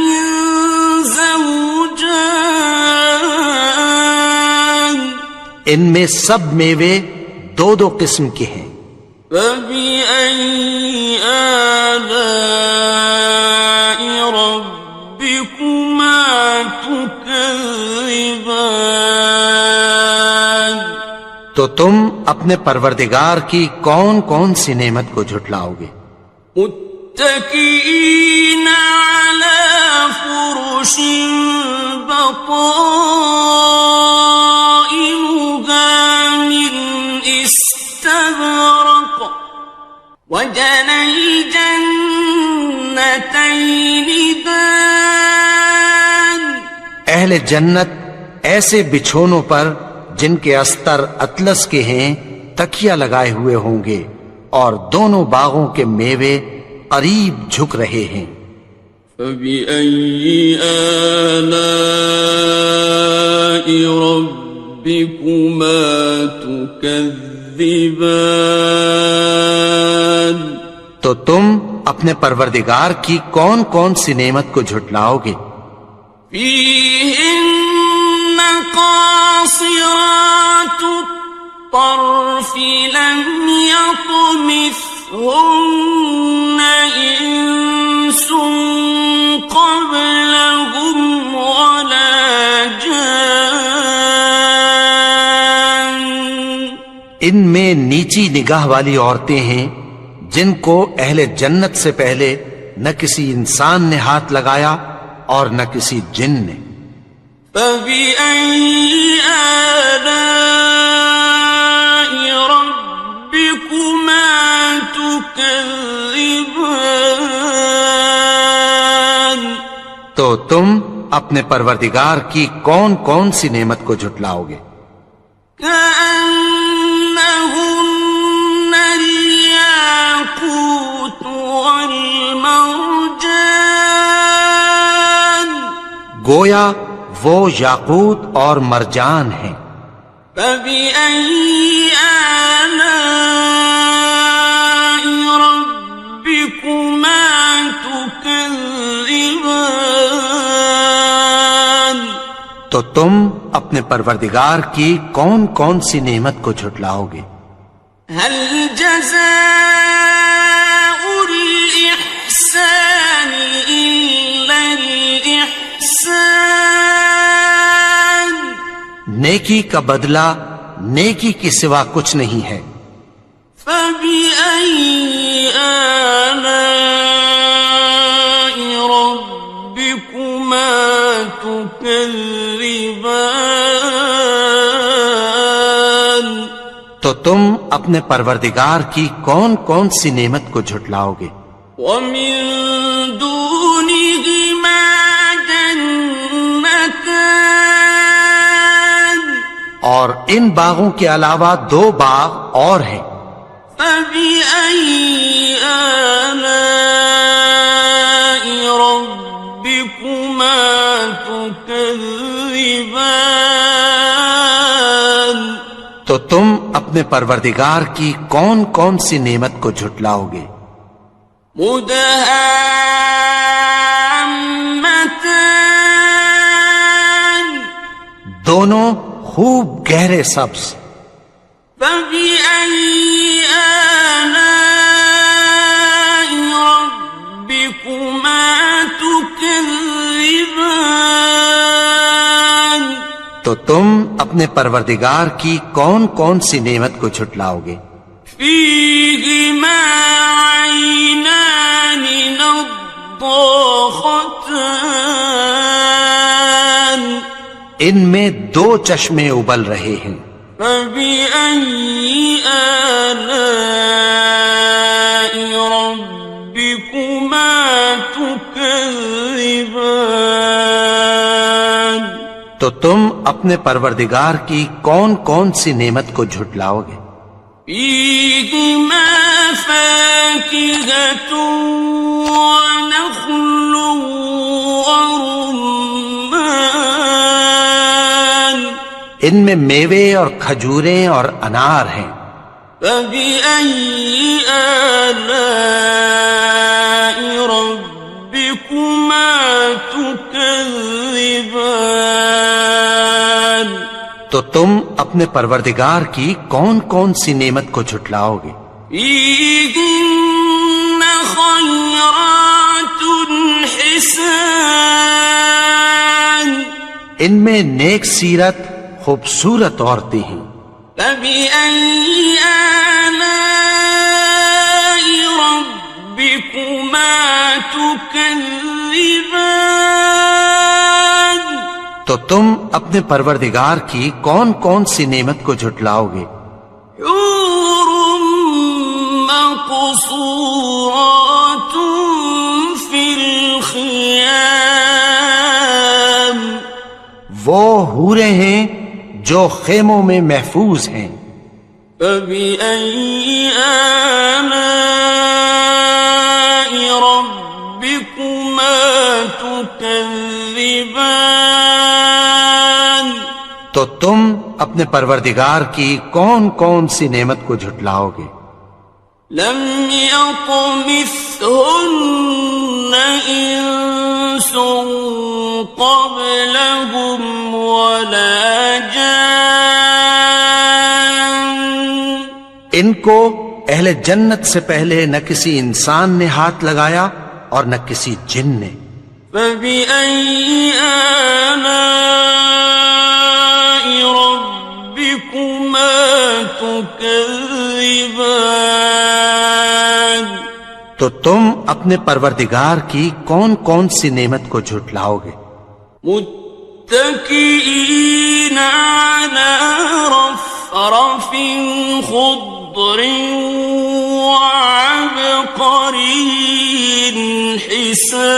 زَوْجَانِ. ان میں سب میوے 2 قسم کے ہیں. فَبِأَيِّ آلَاءِ رَبِّكُمَا تُكَذِّبَانِ. تو تم اپنے پروردگار کی کون کون سی نعمت کو جھٹلاؤ گے؟ متكئين على فرش بطائنها من استبرق وجنى الجنتين دان. اہل جنت ایسے بچھونوں پر جن کے استر اطلس کے ہیں تکیہ لگائے ہوئے ہوں گے اور دونوں باغوں کے میوے قریب جھک رہے ہیں. فَبِأَيِّ آلَاءِ رَبِّكُمَا تُكَذِّبَانِ. تو تم اپنے پروردگار کی کون کون سی نعمت کو جھٹلاؤ گے؟ فيهن قاصرات الطرف لم يطمثهن إنس قبلهم ولا جان. ان میں نیچی نگاہ والی عورتیں ہیں جن کو اہل جنت سے پہلے نہ کسی انسان نے ہاتھ لگایا اور نہ کسی جن نے. فبأي آلاء ربكما تكذبان. تو تم اپنے پروردگار کی کون کون سی نعمت کو جھٹلاؤ گے؟ كأنهن الياقوت والمرجان. گویا وہ یاقوت اور مرجان ہیں. فبأي آلاء ربكما تكذبان. تو تم اپنے پروردگار کی کون کون سی نعمت کو جھٹلاؤ گے؟ هل جزاء الإحسان إلا الإحسان. نیکی کا بدلہ نیکی کے سوا کچھ نہیں ہے. فبأي آلاء ربكما تكذبان. تو تم اپنے پروردگار کی کون کون سی نعمت کو جھٹلاؤ گے؟ ومن دونهما جنتان. اور ان باغوں کے علاوہ دو باغ اور ہیں. فبأي آلاء ربكما تكذبان. تو تم اپنے پروردگار کی کون کون سی نعمت کو جھٹلاؤ گے؟ مدهامتان. دونوں خوب گہرے سبز. فبأي آلاء ربكما تكذبان. تو تم اپنے پروردگار کی کون کون سی نعمت کو جھٹلاؤ گے؟ فيهما عينان نضاختان. ان میں دو چشمے ابل رہے ہیں. فبأي آلاء ربكما تكذبان. تو تم اپنے پروردگار کی کون کون سی نعمت کو جھٹلاؤ گے؟ فيهما فاكهة ونخل ورمان. ان میں میوے اور کھجوریں اور انار ہیں. فبأي آلاء ربكما تكذبان. تو تم اپنے پروردگار کی کون کون سی نعمت کو جھٹلاؤ گے؟ فيهن خيرات حسان. ان میں نیک سیرت خوبصورت عورتیں ہیں. فبأي آلاء ربكما تكذبان. تو تم اپنے پروردگار کی کون کون سی نعمت کو جھٹلاؤ گے؟ حور مقصورات في الخيام. وہ حوریں ہیں جو خیموں میں محفوظ ہیں. فبأي آلاء ربكما تكذبان. تو تم اپنے پروردگار کی کون کون سی نعمت کو جھٹلاؤ گے؟ لم يطمثهن إنس قبلهم ولا جان ان کو اہل جنت سے پہلے نہ کسی انسان نے ہاتھ لگایا اور نہ کسی جن نے. فبأي آلاء ربكما تكذبان تو تم اپنے پروردگار کی کون کون سی نعمت کو جھٹلاؤ گے؟ متكئين على رفرف خضر وعبقري حسان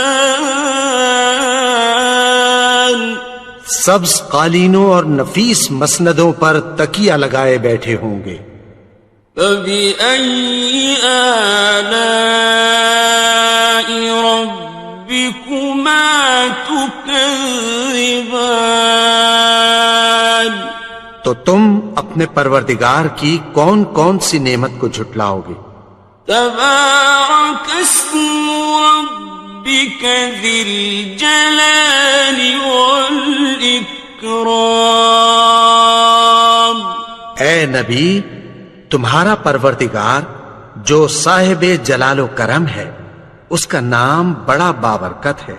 سبز قالینوں اور نفیس مسندوں پر تکیہ لگائے بیٹھے ہوں گے. فبأي آلاء ربكما تكذبان تو تم اپنے پروردگار کی کون کون سی نعمت کو جھٹلاؤ گے؟ تبارك اسم ربك ذي الجلال والإكرام. اے نبی، تمہارا پروردگار جو صاحب جلال و کرم ہے، اس کا نام بڑا بابرکت ہے.